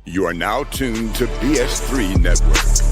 You are now tuned to BS3 Network.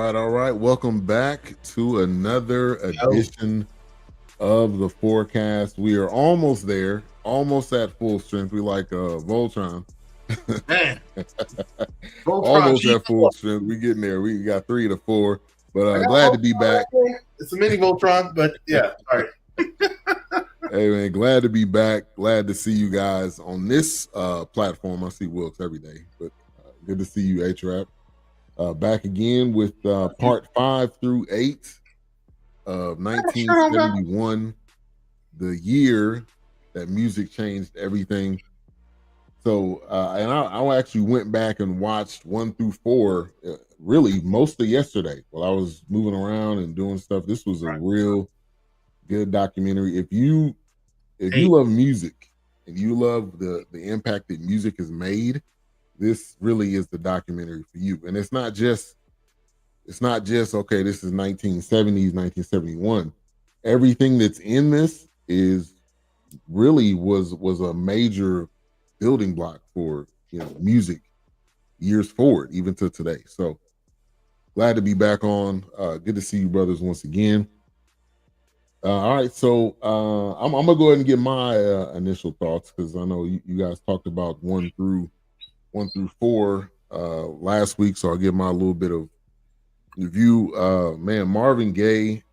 All right. Welcome back to another edition of the Forecast. We are almost there, almost at full strength. We like Voltron. Man. Almost at full strength. We getting there. We got 3 to 4. But glad to be back. It's a mini Voltron, but yeah, all right. Hey man, glad to be back. Glad to see you guys on this platform. I see Wilks every day, but good to see you, HRap. Back again with part 5 through 8 of 1971, the year that music changed everything. So, and I actually went back and watched 1 through 4, really most of yesterday while I was moving around and doing stuff. This was a real good documentary. If you love music and you love the impact that music has made, this really is the documentary for you. And it's not just okay, this is 1970s, 1971. Everything that's in this is really was a major building block for, music years forward, even to today. So glad to be back on. Good to see you brothers once again. All right, so I'm gonna go ahead and get my initial thoughts, because I know you guys talked about 1 through 4 last week, so I'll give my little bit of review. Man, Marvin Gaye,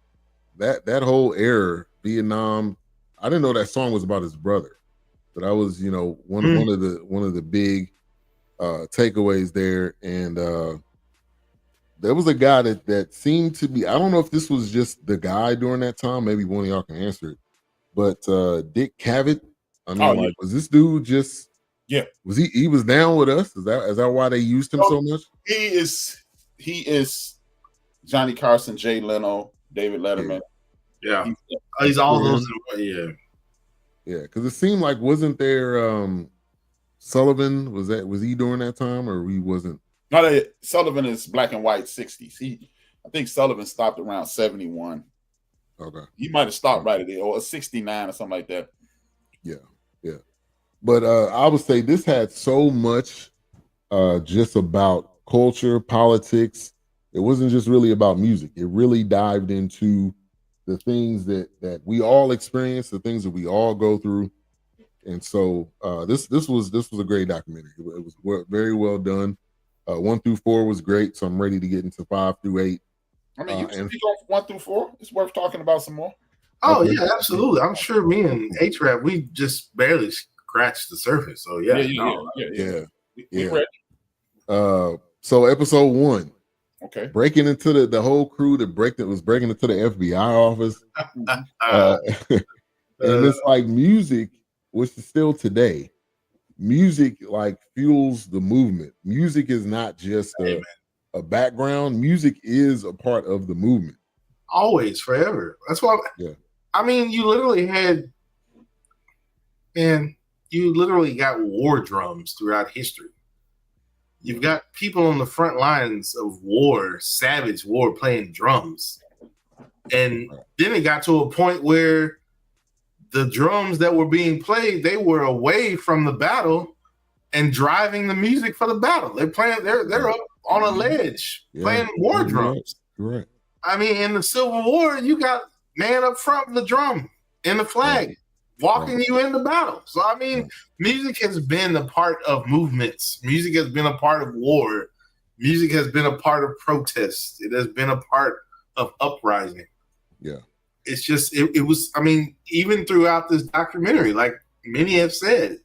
that whole era, Vietnam. I didn't know that song was about his brother, but that was one of the big takeaways there. And there was a guy that seemed to be, I don't know if this was just the guy during that time, maybe one of y'all can answer it, but Dick Cavett. I mean, was this dude just? Yeah, was he was down with us? Is that why they used him so much? He is Johnny Carson, Jay Leno, David Letterman. Yeah, he's all those. Yeah, because it seemed like, wasn't there Sullivan? Was he during that time, or he wasn't? No, Sullivan is black and white 60s. I think Sullivan stopped around 71. Okay, he might have stopped right at there, or 69 or something like that. Yeah. But I would say this had so much just about culture, politics. It wasn't just really about music. It really dived into the things that we all experience, the things that we all go through. And so this was a great documentary. It was very well done. 1 through 4 was great, so I'm ready to get into 5 through 8. I mean, you can go 1 through 4. It's worth talking about some more. Oh yeah, absolutely. I'm sure me and HRap, we just barely scratched the surface. So yeah. So episode 1. Okay. Breaking into the whole crew that was breaking into the FBI office. And it's like music, which is still today, music like fuels the movement. Music is not just a background. Music is a part of the movement. Always, forever. That's why. Yeah. I mean, you literally got war drums throughout history. You've got people on the front lines of war, savage war, playing drums. And then it got to a point where the drums that were being played, they were away from the battle and driving the music for the battle. They're up on a ledge playing war drums. Right. I mean, in the Civil War, you got man up front with the drum and the flag walking you into battle. So, I mean, music has been a part of movements. Music has been a part of war. Music has been a part of protest. It has been a part of uprising. Yeah. It's just, it was, I mean, even throughout this documentary, like many have said,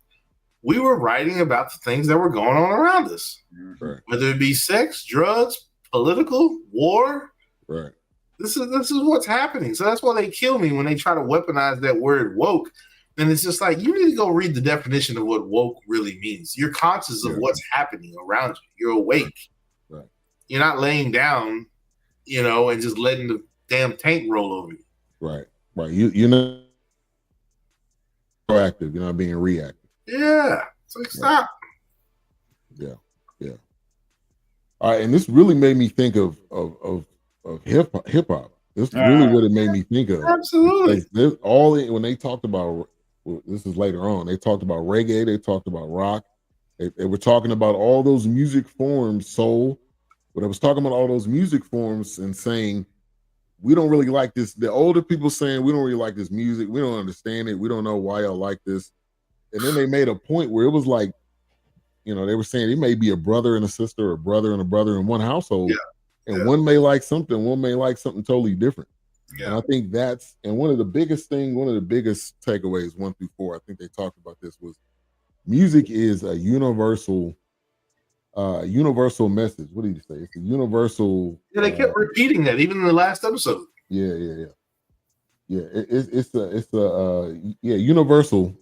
we were writing about the things that were going on around us. Right. Whether it be sex, drugs, political, war. Right. This is what's happening. So that's why they kill me when they try to weaponize that word woke. And it's just like, you need to go read the definition of what woke really means. You're conscious of what's happening around you. You're awake. Right. You're not laying down, and just letting the damn tank roll over you. Right. Right. You're not proactive. You're not being reactive. Yeah. It's like, stop. Yeah. Yeah. All right. And this really made me think of hip hop. This is really what it made me think of. Absolutely. When they talked about, this is later on, they talked about reggae, they talked about rock, they were talking about all those music forms, soul, but I was talking about all those music forms and saying, we don't really like this. The older people saying, we don't really like this music. We don't understand it. We don't know why y'all like this. And then they made a point where it was like, they were saying it may be a brother and a sister, or a brother and a brother in one household. Yeah. And one may like something, one may like something totally different. Yeah. And I think one of the biggest takeaways 1 through 4, I think they talked about this, was music is a universal message. What did you say? It's a universal. Yeah, they kept repeating that even in the last episode. Yeah. It's universal,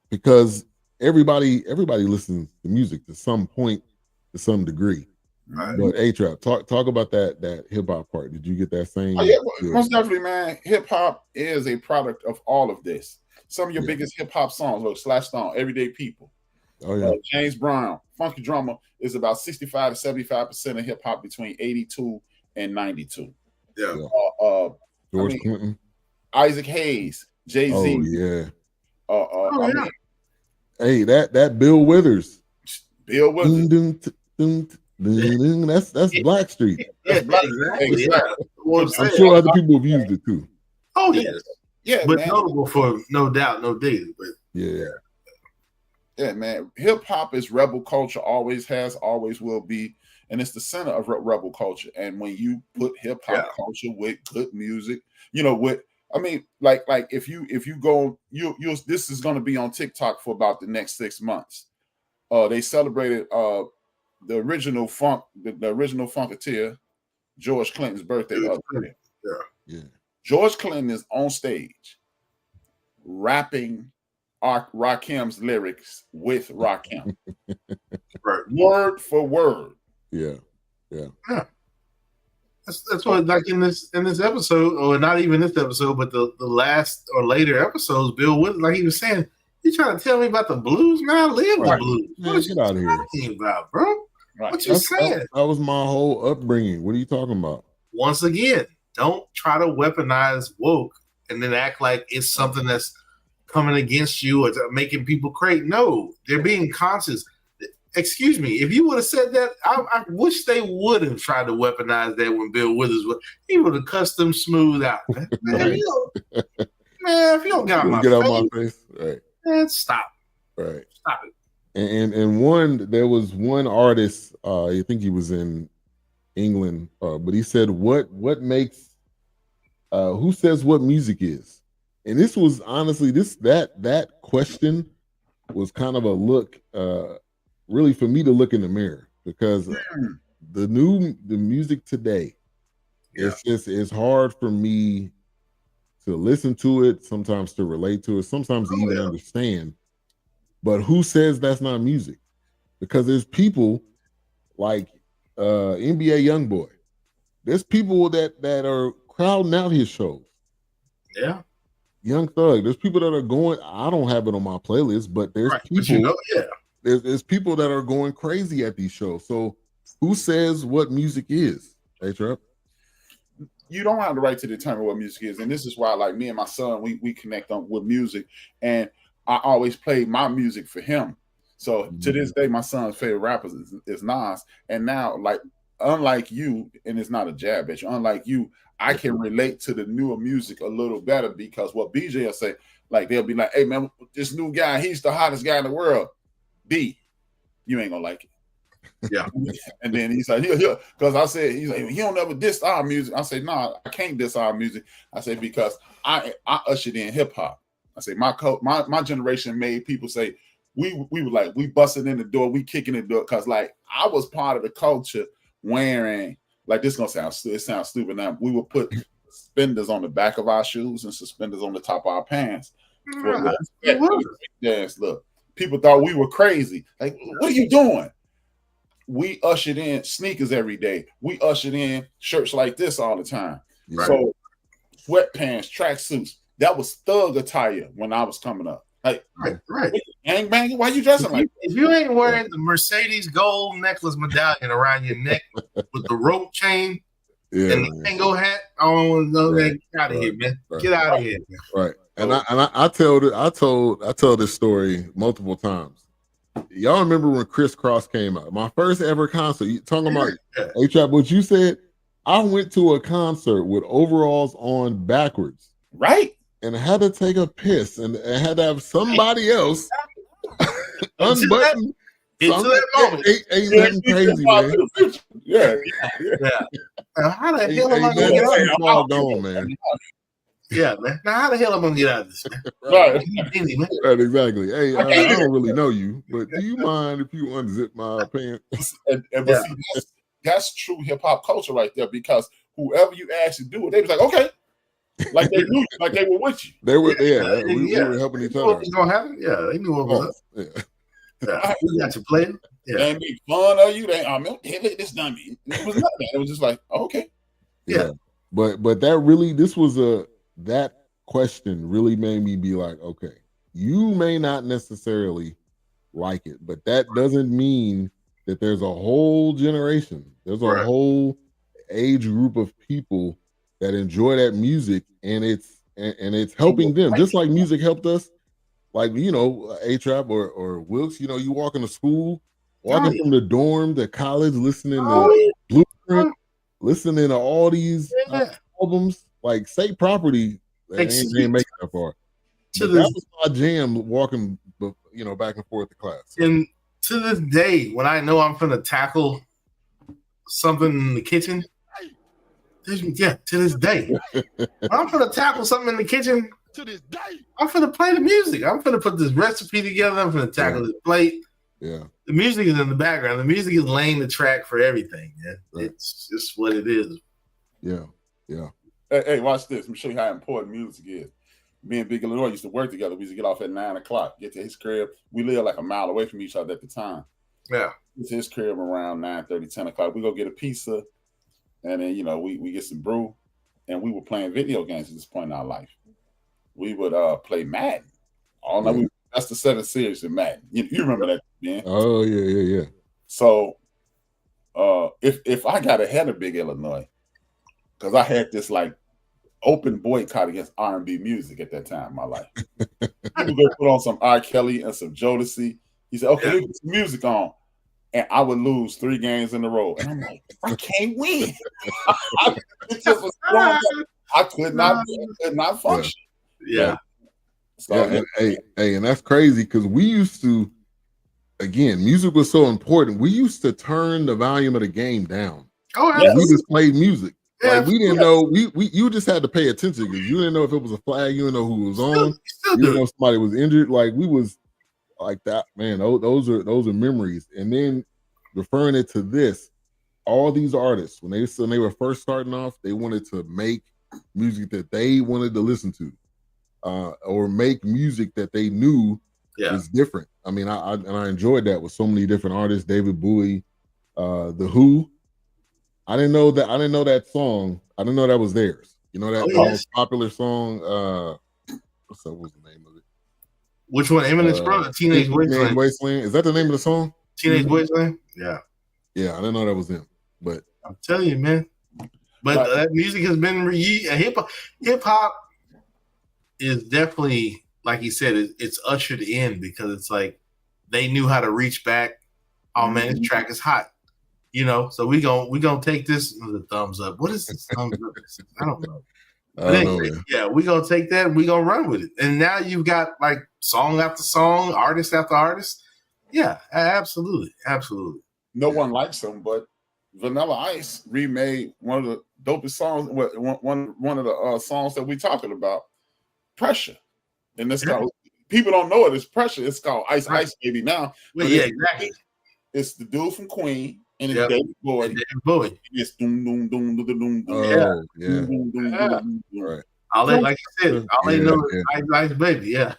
because everybody listens to music to some point, to some degree. Right. But HRap, talk about that hip hop part. Did you get that same? Oh, yeah, most definitely, man. Hip hop is a product of all of this. Some of your biggest hip hop songs, like Slash Stone, Everyday People. Oh yeah. James Brown, Funky Drummer, is about 65 to 75% of hip hop between 82 and 92. Yeah. George Clinton, Isaac Hayes, Jay-Z. Oh yeah. Hey, that Bill Withers. That's Blackstreet. That's Blackstreet. I'm sure other people have used it too. Oh yes. Yeah, but man, notable for No Doubt, No Daily. But yeah, man. Hip hop is rebel culture, always has, always will be, and it's the center of rebel culture. And when you put hip hop culture with good music, if you go, this is going to be on TikTok for about the next 6 months. They celebrated the original Funketeer, George Clinton's birthday. George Clinton is on stage rapping Rakim's lyrics with Rakim. Right. Word for word. Yeah. That's what, like in this episode, or not even this episode, but the last or later episodes, Bill Withers, like he was saying, you trying to tell me about the blues? Man, I live the blues. Man, what you out here talking about, bro? Right. What you saying? That was my whole upbringing. What are you talking about? Once again, don't try to weaponize woke and then act like it's something that's coming against you or making people crazy. No, they're being conscious. Excuse me, if you would have said that, I wish they would have tried to weaponize that when Bill Withers was. He would have cussed them smooth out. Man, if you don't get out my face, right? Man, stop. Right. Stop it. And there was one artist, I think he was in England, but he said, "What makes? Who says what music is?" And this was honestly that question was kind of a look, really for me to look in the mirror, because the music today, it's hard for me to listen to it, sometimes to relate to it, sometimes to even understand. But who says that's not music? Because there's people like NBA Youngboy. There's people that are crowding out his shows. Yeah. Young Thug. There's people that are going. I don't have it on my playlist, but there's people there's people that are going crazy at these shows. So who says what music is? HRap? You don't have the right to determine what music is, and this is why, like me and my son, we connect on with music, and I always play my music for him. So to this day, my son's favorite rapper is Nas, and now, like, unlike you, and it's not a jab at you, unlike you, I can relate to the newer music a little better because what BJ will say, like, they'll be like, "Hey man, this new guy, he's the hottest guy in the world." B, you ain't gonna like it. Yeah. And then he's like, yeah, because I said, he's like, he don't ever diss our music. I said, nah, I can't diss our music. I said, because I ushered in hip hop. I said, my generation made people say, we were like, we busted in the door, we kicking the door, because like I was part of the culture wearing, like, this gonna sound stupid now. We would put suspenders on the back of our shoes and suspenders on the top of our pants. Yes, look, people thought we were crazy. Like, what are you doing? We ushered in sneakers every day. We ushered in shirts like this all the time. Right. So sweatpants, tracksuits, that was thug attire when I was coming up. Like, right. Gang banging, why you dressing like that? If you ain't wearing the Mercedes gold necklace medallion around your neck with the rope chain and the tango hat, I don't want to know that. Get out of here, man. Get out of here. Man. Right. And I tell this story multiple times. Y'all remember when Criss Cross came out? My first ever concert. You talking about HRap? What you said? I went to a concert with overalls on backwards, right? And I had to take a piss, and I had to have somebody else unbutton. Into that moment, ain't nothing crazy, man. Yeah. How the hell am I gonna get out of this? Gone, man. Yeah, man. Now, how the hell am I gonna get out of this, man? Right, exactly. Hey, I don't really know you, but do you mind if you unzip my pants? But see, that's true hip hop culture right there, because whoever you ask to do it, they was like, okay, like they knew, like they were with you. They were, we were helping each other. What was gonna happen? Yeah, they knew what was up. Yeah, we got you playing. Yeah, they made fun of you. They, this dummy. It was nothing. It was just like, okay, yeah. But that question really made me be like, okay, you may not necessarily like it, but that doesn't mean that there's a whole generation, there's a whole age group of people that enjoy that music, and it's helping them just like music helped us. Like, you know, HRap or Wilks, you know, you walk into school, walking from the dorm to college, listening to Blueprint, listening to all these albums, like State Property. They ain't making that far. That was my jam, walking, you know, back and forth to class. And to this day, when I know I'm gonna tackle something in the kitchen, to this day, when I'm gonna tackle something in the kitchen, to this day, I'm gonna play the music. I'm gonna put this recipe together. I'm gonna tackle the plate. Yeah, the music is in the background. The music is laying the track for everything. Yeah, it's just what it is. Yeah. Hey, watch this. Let me show you how important music is. Me and Big Illinois used to work together. We used to get off at 9 o'clock, get to his crib. We lived like a mile away from each other at the time. Yeah. Get to his crib around 9:30, 10 o'clock. We go get a pizza, and then, you know, we get some brew, and we were playing video games at this point in our life. We would play Madden. All night. That's the 7 series in Madden. You remember that, man? Oh, yeah. So if I got ahead of Big Illinois, because I had this like open boycott against R&B music at that time in my life. He would go put on some R. Kelly and some Jodeci. He said, okay, let's put some music on. And I would lose 3 games in a row. And I'm like, I can't win. It just was I could not function. Yeah. So, and that's crazy, because we used to, again, music was so important. We used to turn the volume of the game down. Oh, yeah. We just played music. Like, we didn't know, you just had to pay attention, because you didn't know if it was a flag, you didn't know who was on, you didn't know somebody was injured. Like, we was like that, man. Those are memories. And then referring it to this, all these artists, when they were first starting off, they wanted to make music that they wanted to listen to, or make music that they knew was different. I mean, I enjoyed that with so many different artists. David Bowie, The Who. I didn't know that song. I didn't know that was theirs. You know, that most popular song. What was the name of it? Which one? Eminem's brother, Teenage Wasteland. Wasteland. Is that the name of the song? Teenage Wasteland. Yeah. Yeah, I didn't know that was him, but I'm telling you, man. But that music has been hip hop is definitely, like he said, it's ushered in because it's like they knew how to reach back. Oh man, this track is hot, you know. So we gonna take this the thumbs up. What is this thumbs up? I don't know. Yeah, we gonna take that and we gonna run with it. And now you've got like song after song, artist after artist. Yeah, absolutely. No one likes them, but Vanilla Ice remade one of the dopest songs. One of the songs that we talking about, Pressure, and it's called. People don't know it. It's Pressure. It's called Ice Ice Baby now. Well, yeah, exactly. It's the dude from Queen and it's David Bowie. It's doom doom doom doom doom. Oh, yeah. Right. Like you said, all they know is Ice Ice Baby. Yeah.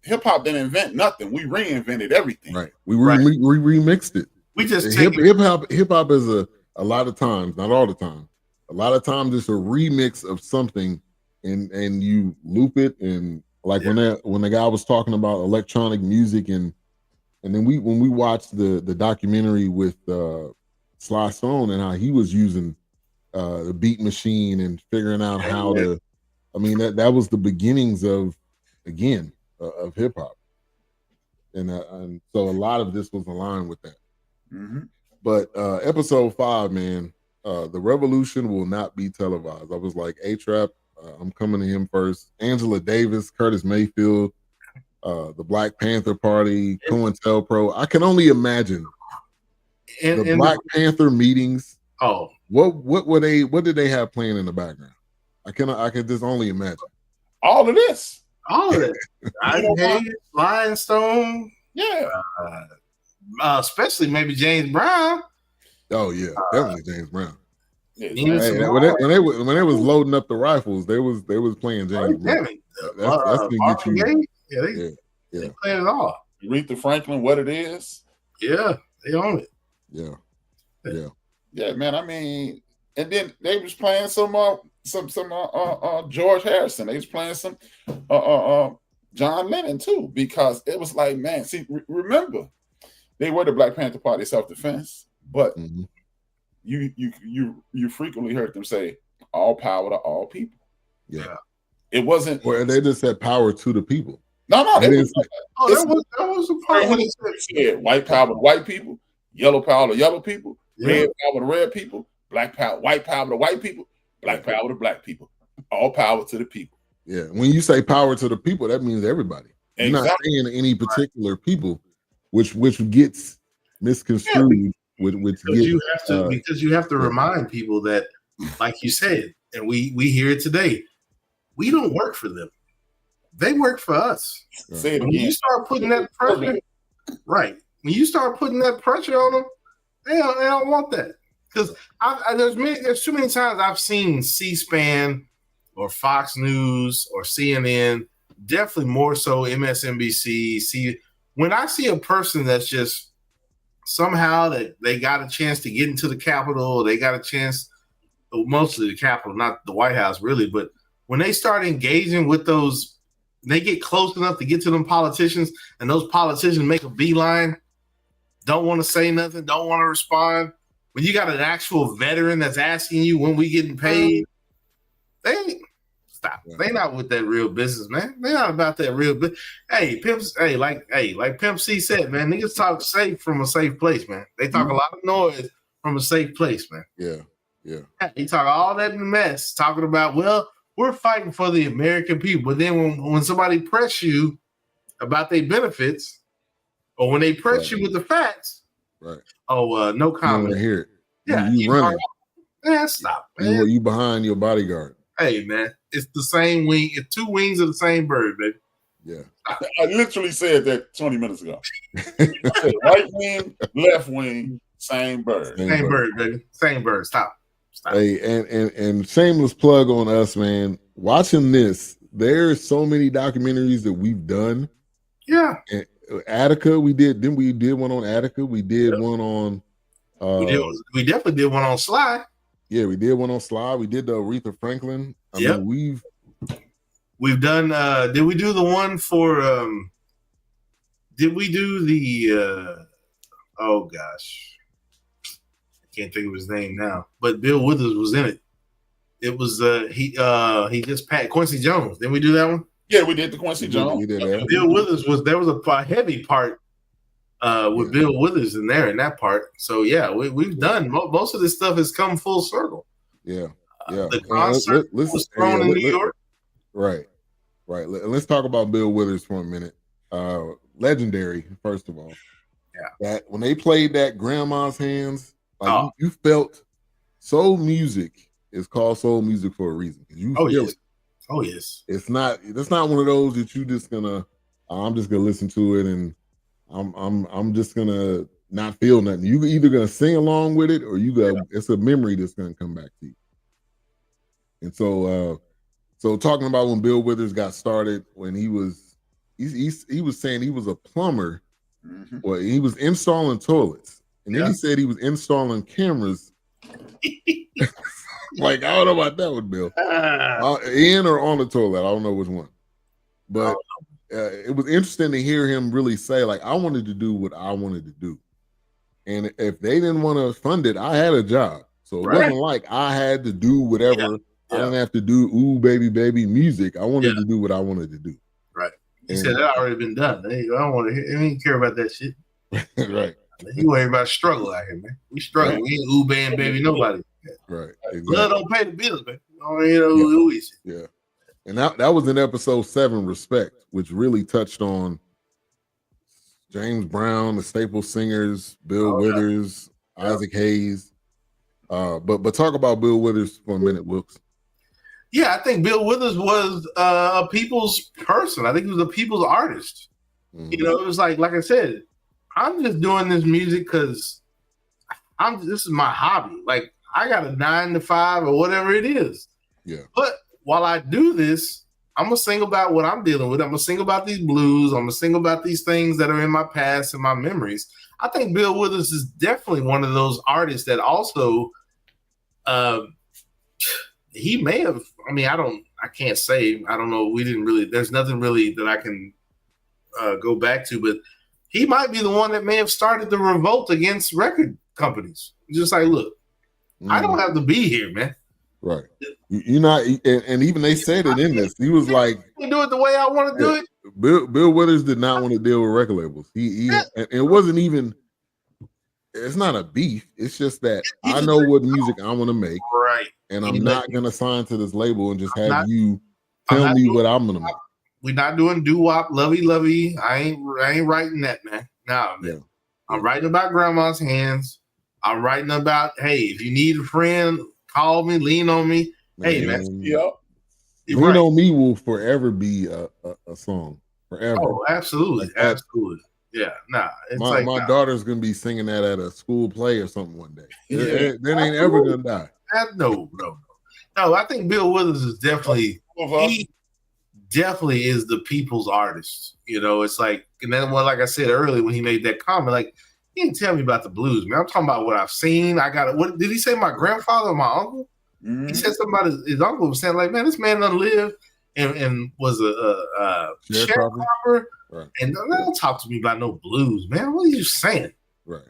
Hip hop didn't invent nothing. We reinvented everything. Right. We remixed it. We just hip hop is a lot of times, not all the time. A lot of times it's a remix of something, and you loop it, and like when the guy was talking about electronic music, and then when we watched the documentary with Sly Stone and how he was using the beat machine and figuring out how to. I mean that was the beginnings of hip hop, and so a lot of this was aligned with that. Mm-hmm. But episode 5, man, the revolution will not be televised. I was like, HRap, I'm coming to him first. Angela Davis, Curtis Mayfield, the Black Panther Party, COINTELPRO. I can only imagine the Black Panther meetings. Oh, what did they have playing in the background? I can just only imagine. All of this. Lion Stone. Yeah. Especially maybe James Brown. Oh yeah, definitely James Brown. Yeah, when they was loading up the rifles, they was playing James Brown. That's gonna get you. They playing it all. Aretha Franklin, What It Is. Yeah, they own it. Yeah, man. I mean, and then they was playing some George Harrison. They was playing some John Lennon too, because it was like, man, see, remember. They were the Black Panther Party self-defense, but you frequently heard them say, all power to all people. Yeah. It wasn't... Well, they just said power to the people. No. That was a part when they said white power to white people, yellow power to yellow people, red power to red people, white power to white people, black power to black people. All power to the people. Yeah. When you say power to the people, that means everybody. Exactly. You're not saying any particular people. Which gets misconstrued. Because you have to remind people that, like you said, and we hear it today, we don't work for them; they work for us. Say it when again. You start putting that pressure, right? When you start putting that pressure on them, they don't want that. Because there's too many times I've seen C-SPAN or Fox News or CNN, definitely more so MSNBC. When I see a person that's just somehow that they got a chance to get into the Capitol, they got a chance, mostly the Capitol, not the White House really, but when they start engaging with those, they get close enough to get to them politicians, and those politicians make a beeline, don't want to say nothing, don't want to respond. When you got an actual veteran that's asking you when we getting paid, stop. They not with that real business, man. They not about that real business. Like Pimp C said, man, niggas talk safe from a safe place, man. They talk a lot of noise from a safe place, man. Yeah. He talk all that mess, talking about, well, we're fighting for the American people. But then when somebody press you about their benefits, or when they press you with the facts, no comment. Hear it. Yeah, you running. Man, stop, man. You behind your bodyguard. Hey, man, it's the same wing. It's two wings of the same bird, baby. Yeah. I literally said that 20 minutes ago. I said right wing, left wing, same bird. Same bird, baby. Same bird. Stop. Hey, and shameless plug on us, man. Watching this, there's so many documentaries that we've done. Yeah. And Attica, we did one on Attica. We did one on we definitely did one on Sly. Yeah, we did one on Sly. We did the Aretha Franklin. I mean, We've done. Did we do the one for? Did we do the? Oh gosh, I can't think of his name now. But Bill Withers was in it. It was he just passed Quincy Jones. Didn't we do that one? Yeah, we did the Quincy Jones. We did that. Bill Withers there was a heavy part with Bill Withers in there in that part. So yeah, we've done most of this stuff has come full circle. Yeah. The concert was thrown in New York. Right. Let's talk about Bill Withers for a minute. Legendary, first of all. Yeah. That when they played that Grandma's Hands, like you felt soul music is called soul music for a reason. You feel it. Oh yes. It's not one of those that you just gonna I'm just gonna listen to it and I'm just gonna not feel nothing. You either gonna sing along with it or it's a memory that's gonna come back to you. And so talking about when Bill Withers got started, when he was saying he was a plumber, well, he was installing toilets, and then he said he was installing cameras. Like, I don't know about that one, Bill. In or on the toilet, I don't know which one. But it was interesting to hear him really say, like, I wanted to do what I wanted to do. And if they didn't want to fund it, I had a job. So it wasn't like I had to do whatever. Yeah. I didn't have to do, ooh, baby, baby music. I wanted to do what I wanted to do. Right. He said that already been done. I don't want to hear, I didn't care about that shit. Right. You worry about struggle out here, man. We struggle. Right. We ain't ooh, band, baby, nobody. Right. Exactly. Blood don't pay the bills, man. Who is it? Yeah. And that was in episode 7, Respect, which really touched on James Brown, the staple singers, Bill Withers, Isaac Hayes. But talk about Bill Withers for a minute, Wilks. Yeah, I think Bill Withers was a people's person. I think he was a people's artist. Mm-hmm. You know, it was like I said, I'm just doing this music because this is my hobby. Like, I got a 9 to 5 or whatever it is. Yeah. But while I do this, I'm going to sing about what I'm dealing with. I'm going to sing about these blues. I'm going to sing about these things that are in my past and my memories. I think Bill Withers is definitely one of those artists that also he may have, I can't say, I don't know. There's nothing really that I can go back to, but he might be the one that may have started the revolt against record companies. Just like, look, I don't have to be here, man. Right. You're not, and even they said it in this. He was like, you do it the way I want to do it. Bill Withers did not want to deal with record labels. And it wasn't even, it's not a beef. It's just that I know what music I want to make. Right. And I'm not going to sign to this label and just have you tell me what I'm going to make. We're not doing doo-wop, lovey. I ain't writing that, man. No, man. Yeah. I'm writing about Grandma's Hands. I'm writing about, hey, if you need a friend, call me, lean on me. Hey, man. Lean on Me will forever be a song. Forever. Oh, absolutely. Like absolutely. Yeah. Nah. It's my daughter's going to be singing that at a school play or something one day. That ain't ever going to die. No. I think Bill Withers is definitely, he definitely is the people's artist. You know, it's like, and then like I said earlier when he made that comment, like, he didn't tell me about the blues, man. I'm talking about what I've seen. What did he say? My grandfather or my uncle? Mm-hmm. He said something about his uncle was saying, like, man, this man done lived and was a sharecropper. Right. And don't talk to me about no blues, man. What are you saying? Right.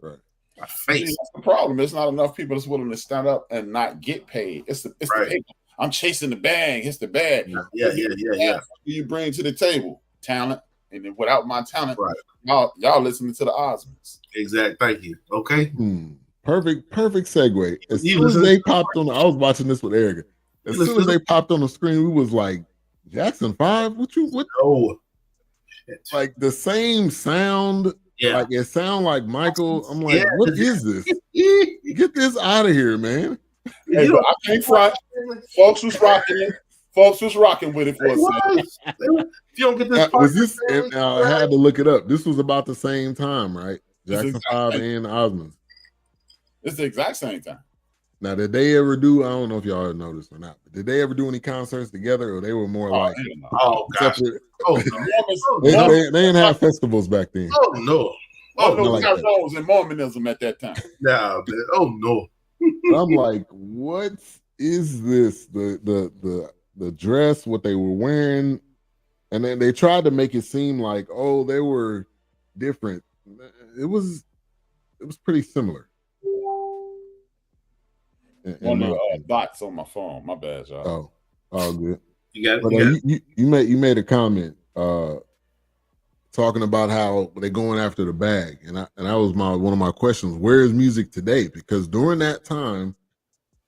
My face. That's the problem. There's not enough people that's willing to stand up and not get paid. It's the paper. I'm chasing the bag. It's the bag. Yeah. What do you bring to the table? Talent. And then without my talent, y'all listening to the Osmonds. Exactly. Thank you. Okay. Perfect segue. As soon as they popped on, I was watching this with Erica. As soon as they popped on the screen, we was like, Jackson 5? What? Oh. Like the same sound. Yeah. Like it sound like Michael. I'm like, what is this? Get this out of here, man. Hey, but I can't front. Folks was rocking it. Folks was rocking with it for a second. If you don't get this, I had to look it up. This was about the same time, right? Jackson 5 and Osmonds. It's the exact same time. Now, did they ever do? I don't know if y'all noticed or not. But did they ever do any concerts together, or they were more like? Oh gosh! They didn't have festivals back then. Oh no! We got roles in Mormonism at that time. Nah, man. Oh no! I'm like, what is this? The the dress, what they were wearing, and then they tried to make it seem like, oh, they were different. It was pretty similar. One of the bots on my phone. My bad, y'all. Oh, all good. You got it. But, you made a comment talking about how they're going after the bag, and that was one of my questions. Where is music today? Because during that time,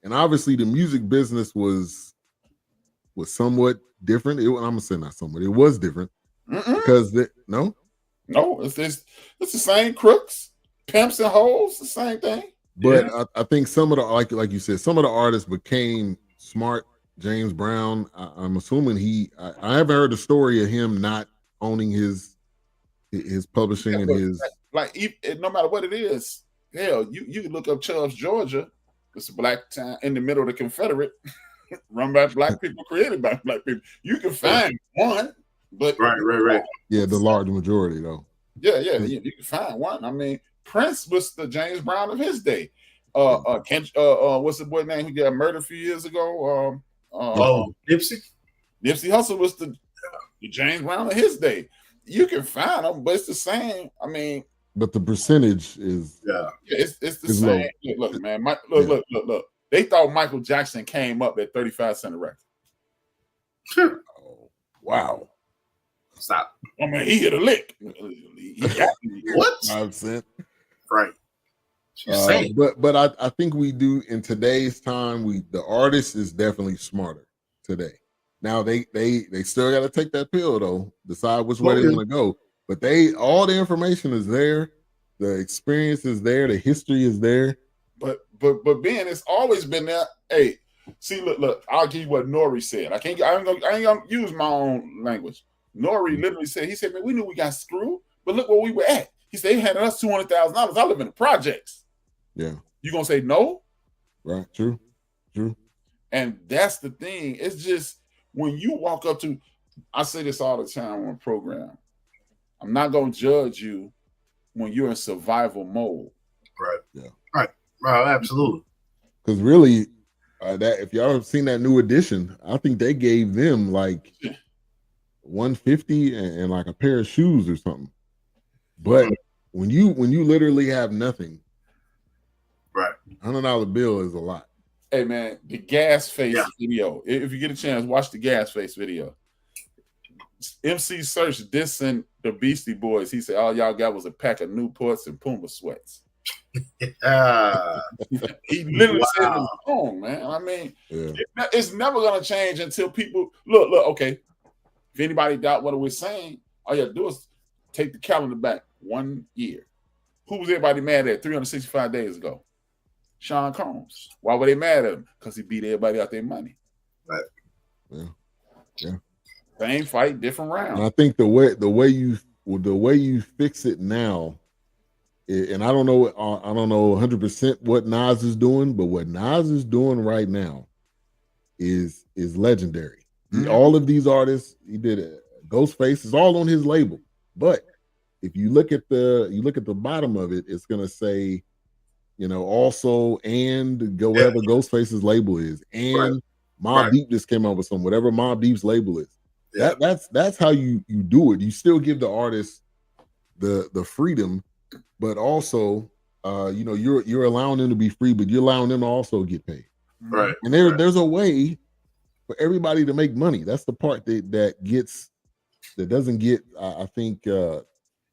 and obviously the music business was somewhat different. I'm gonna say not somewhat. It was different because no, it's the same crooks, pimps, and hoes. The same thing. But I think some of the like you said, some of the artists became smart. James Brown, I'm assuming I haven't heard the story of him not owning his publishing and his no matter what it is. Hell, you can look up Chubbs, Georgia. It's a black town in the middle of the Confederate, run by black people, created by black people. You can find one, but right. Yeah, the large majority though. Yeah, you can find one. I mean, Prince was the James Brown of his day. What's the boy name who got murdered a few years ago? Nipsey. Nipsey Hussle was the James Brown of his day. You can find them, but it's the same. I mean, but the percentage is it's the same. Look, man, look. They thought Michael Jackson came up at 35 cents a record. Oh, wow. Stop. I mean, he hit a lick. He got what? 5 cents. Right. But I think we do in today's time. The artist is definitely smarter today. Now they still got to take that pill though, decide which way they want to go. But all the information is there, the experience is there, the history is there. But Ben, it's always been there. Hey, see, look. I'll give you what Nori said. I ain't gonna use my own language. Nori literally said, he said, man, we knew we got screwed, but look where we were at. He said, they handed us $200,000. I live in the projects. Yeah. You gonna say no? Right. True. And that's the thing. It's just when you walk up to, I say this all the time on a program. I'm not gonna judge you when you're in survival mode. Right. Yeah. Right. Absolutely. Because really, that if y'all have seen that new edition, I think they gave them like $150 and like a pair of shoes or something. But when you literally have nothing, right, $100 bill is a lot. Hey man, the Gas Face video. If you get a chance, watch the Gas Face video. MC Search dissing the Beastie Boys. He said all y'all got was a pack of Newports and Puma sweats. He literally said it was wrong, man. I mean, it's never gonna change until people look. Okay, if anybody doubt what we're saying, all you have to do is take the calendar back 1 year. Who was everybody mad at 365 days ago? Sean Combs. Why were they mad at him? Because he beat everybody out their money. Right. Yeah. Same fight, different round. And I think the way you fix it now, and I don't know 100% what Nas is doing, but what Nas is doing right now is legendary. All of these artists, he did it. Ghostface is all on his label, but if you look at the bottom of it, it's gonna say, also and go whatever Ghostface's label is, and Mobb Deep just came out with whatever Mobb Deep's label is. Yeah. That's how you do it. You still give the artist the freedom, but also you're allowing them to be free, but you're allowing them to also get paid. Right. And there's a way for everybody to make money. That's the part that doesn't get I think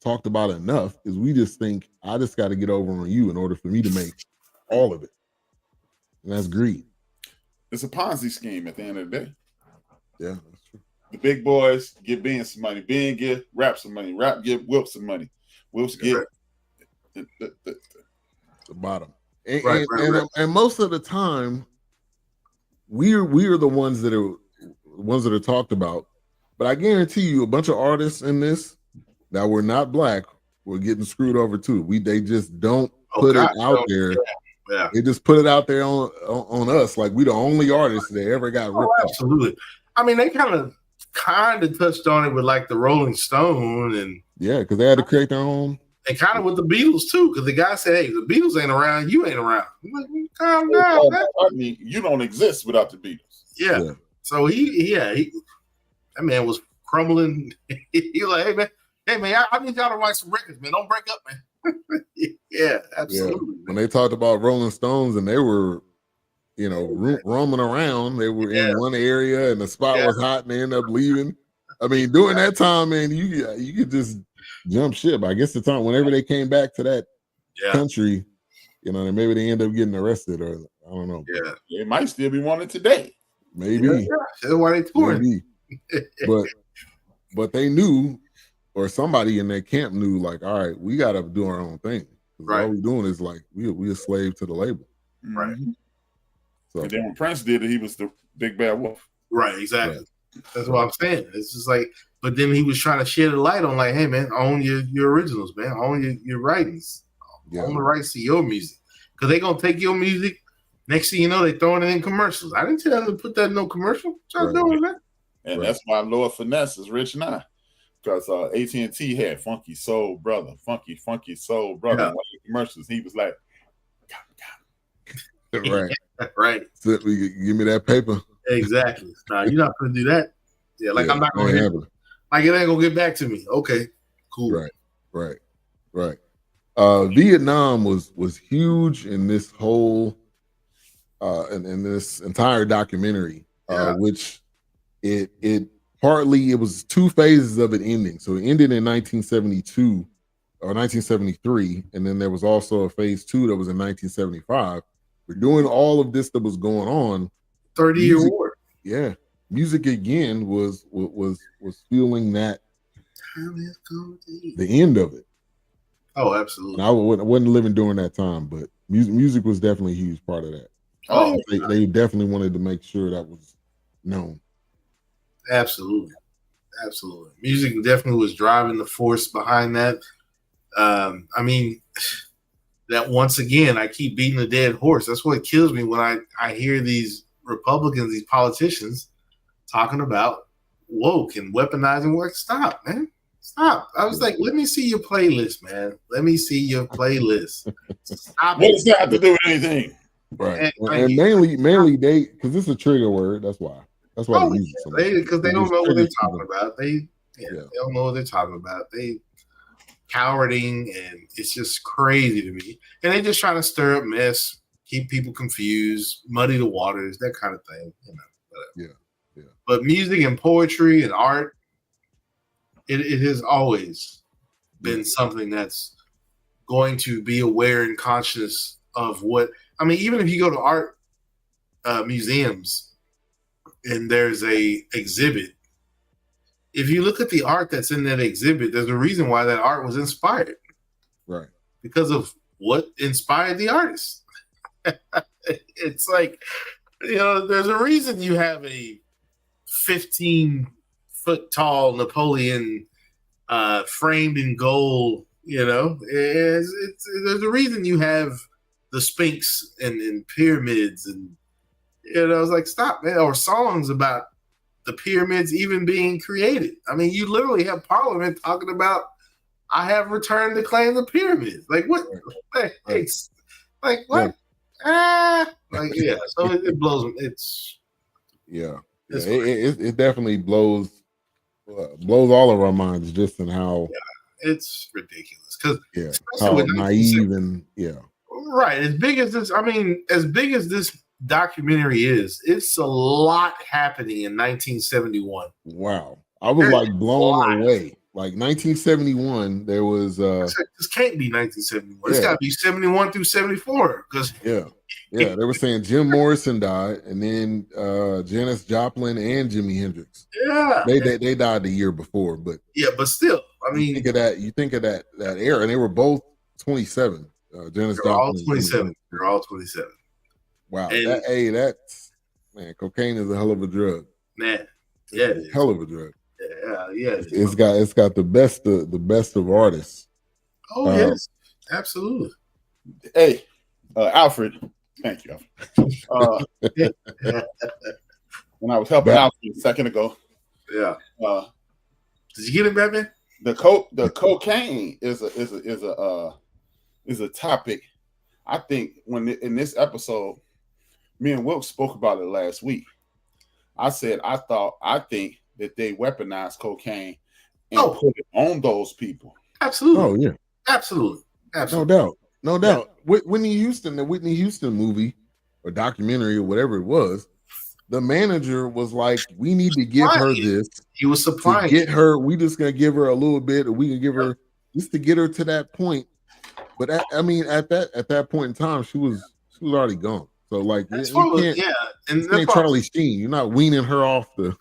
talked about enough, is we just think I just got to get over on you in order for me to make all of it. And that's greed. It's a Ponzi scheme at the end of the day. Yeah, that's true. The big boys give Ben some money. Ben give Rap some money. Rap give Wilks some money. Wilks get the bottom. And most of the time, we are the ones that are talked about. But I guarantee you, a bunch of artists in this that were not black were getting screwed over too. They just don't put it out there. Yeah. They just put it out there on us like we the only artists that ever got ripped off. Absolutely. I mean, they kind of touched on it with like the Rolling Stone and because they had to create their own. And kind of with the Beatles too, because the guy said, "Hey, the Beatles ain't around, you ain't around." I'm like, calm down. I mean, you don't exist without the Beatles. Yeah. So that man was crumbling. He like, hey man, I need y'all to write some records, man. Don't break up, man. Yeah, absolutely. Yeah. When they talked about Rolling Stones and they were, roaming around, they were in one area and the spot was hot and they ended up leaving. I mean, during that time, man, you could just jump ship. I guess the time whenever they came back to that country, maybe they end up getting arrested or I don't know. Yeah, it might still be wanted today. Maybe. That's why they touring. But they knew, or somebody in that camp knew, like, all right, we got to do our own thing. Right. All we're doing is like we a slave to the label. Right. So and then when Prince did it, he was the big bad wolf. Right. Exactly. Right. That's what I'm saying. It's just like, but then he was trying to shed a light on, like, hey man, own your originals, man, own your writings, own the rights to your music, because they gonna take your music. Next thing you know, they throwing it in commercials. I didn't tell them to put that in no commercial. What y'all doing, man? And that's why Lord Finesse is rich now. Because AT&T had Funky Soul Brother. Yeah. Commercials. He was like, right. Right. So, give me that paper. Exactly. Nah, you're not going to do that. Yeah, like I'm not going to like it ain't going to get back to me. Okay, cool. Right. Vietnam was huge in this whole in this entire documentary, which it partly, it was two phases of it ending. So it ended in 1972 or 1973, and then there was also a phase 2 that was in 1975. We're doing all of this that was going on. 30-year war. Yeah, music again was fueling that. The end of it. Oh, absolutely. And I wasn't living during that time, but music was definitely a huge part of that. They definitely wanted to make sure that was known. Absolutely. Music definitely was driving the force behind that. I mean, that once again, I keep beating the dead horse. That's what kills me when I hear these Republicans, these politicians talking about woke and weaponizing work. Stop, man. Stop. I was like, let me see your playlist, man. Let me see your playlist. Stop. What does that have to do with anything? Right. And mainly they, because this is a trigger word. That's why. That's why they use it so much. Because they don't know what they're talking about. They don't know what they're talking about. They cowarding, and it's just crazy to me. And they just trying to stir up mess, keep people confused, muddy the waters, that kind of thing. Whatever. Yeah. But music and poetry and art, it has always been something that's going to be aware and conscious of what. I mean, even if you go to art museums and there's a exhibit, if you look at the art that's in that exhibit, there's a reason why that art was inspired. Right. Because of what inspired the artist. It's like, there's a reason you have a 15-foot tall Napoleon framed in gold. There's a reason you have the Sphinx and pyramids, and I was like, stop, man. Or songs about the pyramids even being created. I mean, you literally have Parliament talking about, I have returned to claim the pyramids. Like what? Right. Like what? Yeah. So it blows. It definitely blows all of our minds just in how it's ridiculous, because how naive and right. As big as this documentary is, it's a lot happening in 1971. Wow. I was like blown away. Like 1971, there was this can't be 1971. It's got to be 71 through 74, because they were saying Jim Morrison died, and then Janis Joplin and Jimi Hendrix. Yeah, they died the year before, but still, I mean, you think of that era, and they were both 27. Janis Joplin, all 27. They're all 27. Wow, that's man, cocaine is a hell of a drug. Man, it is. Hell of a drug. Yeah. It's got the best of artists. Oh yes, absolutely. Hey, Alfred, thank you. When I was helping Alfred a second ago, did you get it, Batman? The cocaine is a topic. I think in this episode, me and Wilks spoke about it last week. I said I think that they weaponized cocaine and put it on those people. Absolutely. Oh yeah. Absolutely. No doubt. Whitney Houston, the Whitney Houston movie or documentary or whatever it was, the manager was like, we need to give her this. He was supplying to get her. We just gonna give her a little bit, or we can give her just to get her to that point. But at that point in time, she was already gone. So like, you can't, and this ain't Charlie Sheen. You're not weaning her off the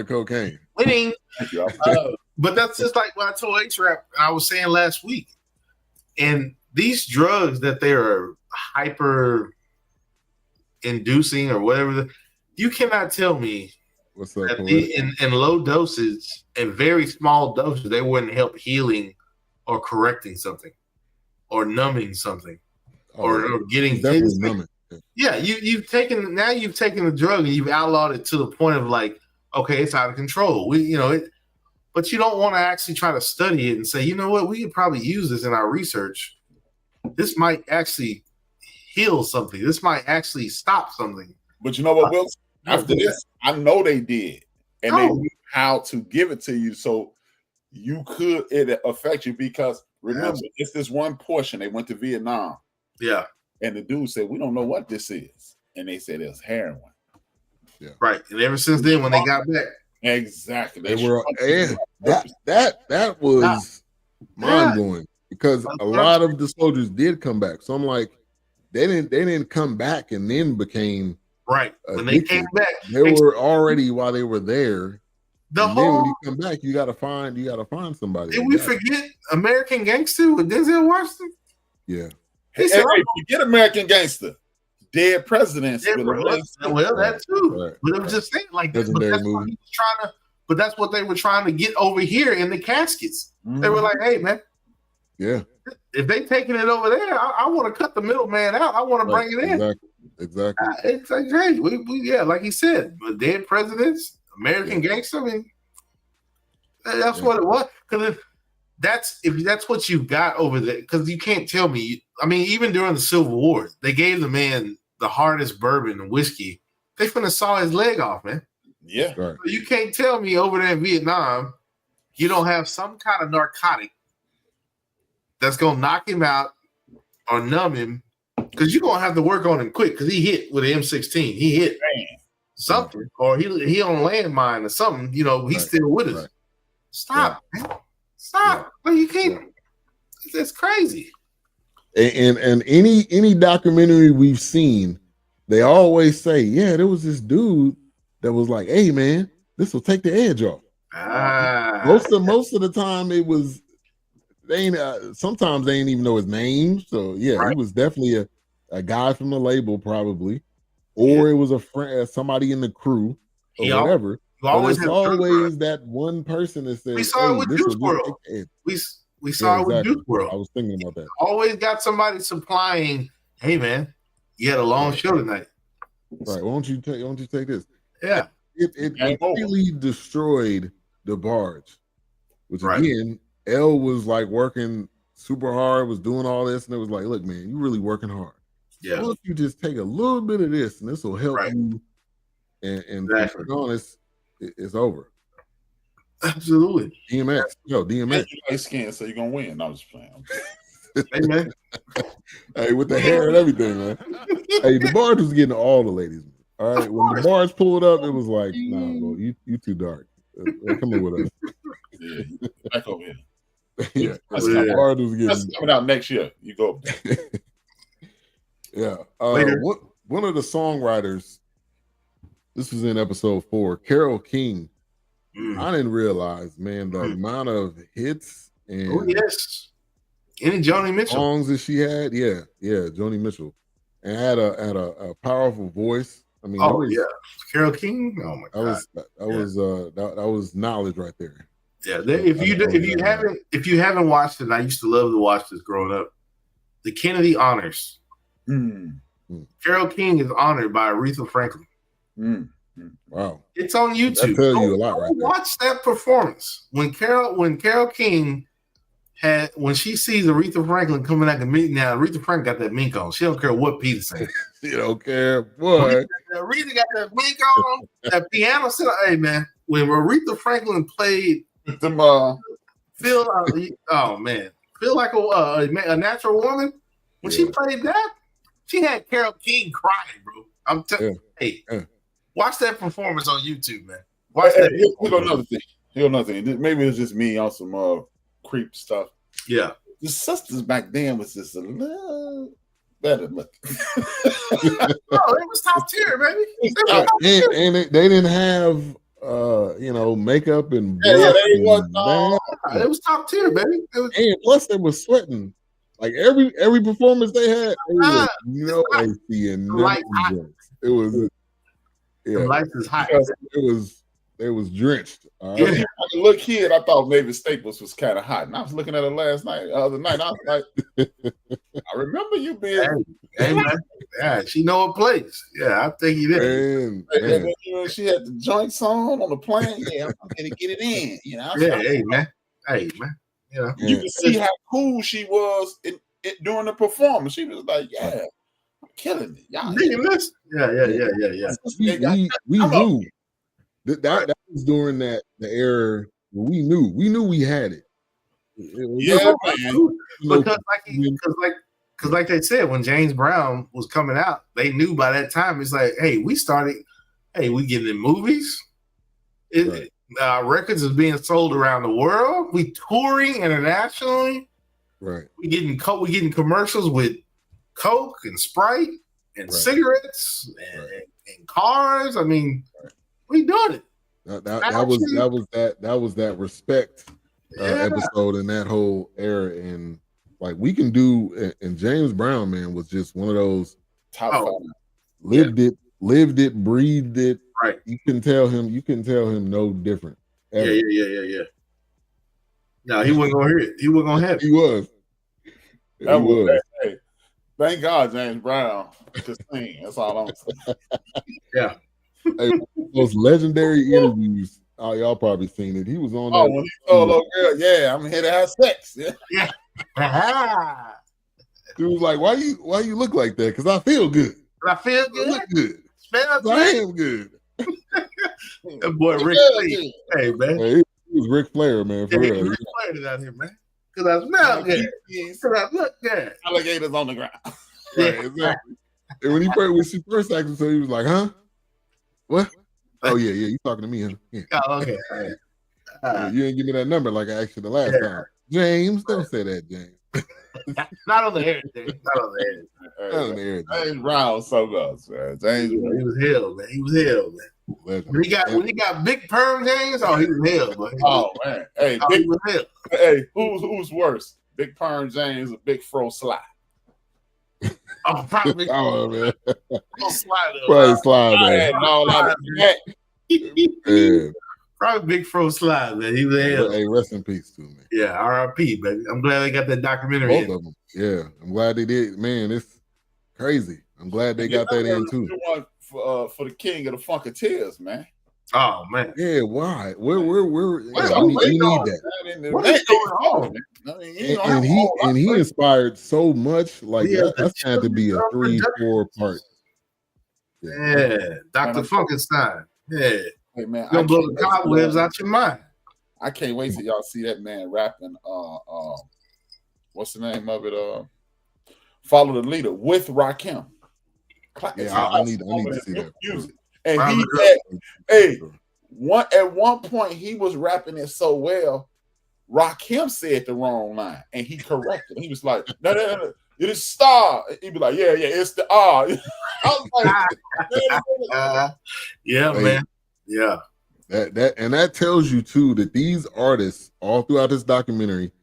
cocaine. Winning. But that's just like what I told HRap, I was saying last week. And these drugs that they are hyper inducing or whatever, you cannot tell me that in low doses and very small doses, they wouldn't help healing or correcting something or numbing something or getting definitely numbing. Yeah, you've taken the drug and you've outlawed it to the point of like, okay, it's out of control. But you don't want to actually try to study it and say, you know what, we could probably use this in our research. This might actually heal something. This might actually stop something. But you know what, Wilks? After this, I know they did. And they knew how to give it to you so it affect you, because remember, it's this one portion. They went to Vietnam. Yeah. And the dude said, we don't know what this is. And they said it was heroin. Yeah. Right. And ever since then, when they got back. Exactly. They were that was mind-blowing, because a lot of the soldiers did come back. So I'm like, they didn't come back and then became right. When they came back, they were already while they were there. Then when you come back, you gotta find somebody. Did we forget American Gangster with Denzel Washington? Yeah. Hey, forget American Gangster. Dead Presidents. Well, that too. Right. But it was just saying like that. But that's what they were trying to get over here in the caskets. They were like, hey, man. Yeah. If they taking it over there, I want to cut the middleman out. I want to bring it in. Exactly. It's like, hey, we like he said, Dead Presidents, American Gangster. I mean, that's what it was. Because if that's what you got over there, because you can't tell me. I mean, even during the Civil War, they gave the man the hardest bourbon and whiskey. They finna saw his leg off, man. Yeah. Right. So you can't tell me over there in Vietnam, you don't have some kind of narcotic that's gonna knock him out or numb him, because you're gonna have to work on him quick, because he hit with an M16. He hit something, or he on a landmine or something. You know, he's still with us. Right. Stop, man. Stop. Well, you can't. It's crazy. And any documentary we've seen, they always say, yeah, there was this dude that was like, hey man, this will take the edge off. Most of the time it was sometimes they ain't even know his name. So yeah, he was definitely a guy from the label, probably, or it was a friend, somebody in the crew or whatever. Always that one person that says, we saw it with Juice WRLD. We saw it with Juice WRLD. I was thinking about that. Always got somebody supplying, hey man, you had a long show tonight. Right. Why don't you take this? Yeah. It completely destroyed the barge. Which again, L was like working super hard, was doing all this, and it was like, look, man, you really working hard. Yeah. Why don't you just take a little bit of this, and this will help you. And to be honest, it's over. Absolutely. DMX. Yo, DMX. You skin, so you're gonna win. No, I'm just playing. Hey man. Hey, with the hair and everything, man. Hey, the barge was getting all the ladies. All right. When the barge pulled up, it was like, nah, bro, you too dark. Come in with us. Yeah, back over here. Yeah. The barge was getting. That's coming out next year. You go up there. Yeah. One of the songwriters, this was in episode 4, Carole King. I didn't realize, man, the amount of hits and any Joni Mitchell songs that she had. Yeah, Joni Mitchell, and had a powerful voice. I mean, Carole King. Oh my god, that was knowledge right there. Yeah, if you haven't watched it, I used to love to watch this growing up. The Kennedy Honors. Carole King is honored by Aretha Franklin. Wow, it's on YouTube. That tells you a lot, right there. Watch that performance when Carole King when she sees Aretha Franklin coming at the meeting now, Aretha Franklin got that mink on. She don't care what Peter says. You don't care, boy. Aretha got that mink on. That piano set. Hey man, when Aretha Franklin played them feel like a natural woman. When she played that, she had Carole King crying, bro. I'm telling you, watch that performance on YouTube, man. Watch that. Here's another thing. Maybe it's just me on some creep stuff. Yeah. The sisters back then was just a little better looking. It was top tier, baby. And they didn't have makeup and it was top tier, baby. And plus they were sweating. Like every performance they had, AC and it was the lights is hot. It was drenched. When he look here, I thought Mavis Staples was kind of hot. And I was looking at her the other night. I was like, I remember you being. Hey, man. Yeah, she know her place. Yeah, I think he did. She had the joints on the plane. Yeah, I'm gonna get it in. Hey, man. You can see how cool she was during the performance. She was like, "Yeah, I'm killing it." Y'all this? Yeah. We knew that was during the era where we knew we had it. Man. Because like they said, when James Brown was coming out, they knew by that time. It's like, hey, we getting in movies. Records is being sold around the world. We touring internationally. Right. We getting commercials with Coke and Sprite and cigarettes and cars. I mean, we doing it. That was that respect episode in that whole era, and like we can do. And James Brown, man, was just one of those lived it, breathed it. Right. You couldn't tell him no different. Ever. Yeah. No, he wasn't gonna hear it. He wasn't gonna have it. He was. Hey, thank God James Brown could sing. That's all I'm saying. Yeah. Hey, those legendary interviews. Oh, y'all probably seen it. He was on. When he told little girl, "Yeah, I'm here to have sex." Yeah. He was like, "Why you look like that?" Because I feel good. I feel good. I look good. Smell good. I am good. That boy Rick Flair. Hey man, he was Ric Flair, man. For real. Ric Flair out here, man. Because I smell good. Because I look good. Alligators on the ground. Right, exactly. And when she first asked him, so he was like, "Huh? What? Oh yeah, you talking to me, huh? Yeah. Oh, okay. You didn't give me that number like I asked you the last time. James, don't say that, James. Not on the air, James. Not on the air. James Brown was so good, man. James, he was hell, man. He was hell, man. When he got big perm, James, he was hell, man. Oh man, hey, he was hell. Hey, who's worse, Big Perm James or Big Fro Sly? Oh, probably. Oh man, probably Slide, man. Probably Big Fro Slide, man. He was hell. Hey, rest in peace too, man. Yeah, R.I.P. baby. I'm glad they got that documentary. Both of them. Yeah, I'm glad they did. Man, it's crazy. I'm glad they got that in too. For the king of the Funketeers, man. Oh man. Yeah, why? Where we need that. What is going on? And he inspired so much. Like that's had to be a 3-4 part. Yeah, Dr. Funkenstein. Yeah. Hey man, you're gonna blow the cobwebs out your mind. I can't wait till y'all see that man rapping. What's the name of it? Follow the Leader with Rakim. Yeah, I need to see that. Music. And at one point he was rapping it so well, Rakim said the wrong line and he corrected. He was like, no, it is star. He'd be like, yeah, it's the R. I was like, man. Yeah. That tells you too that these artists all throughout this documentary,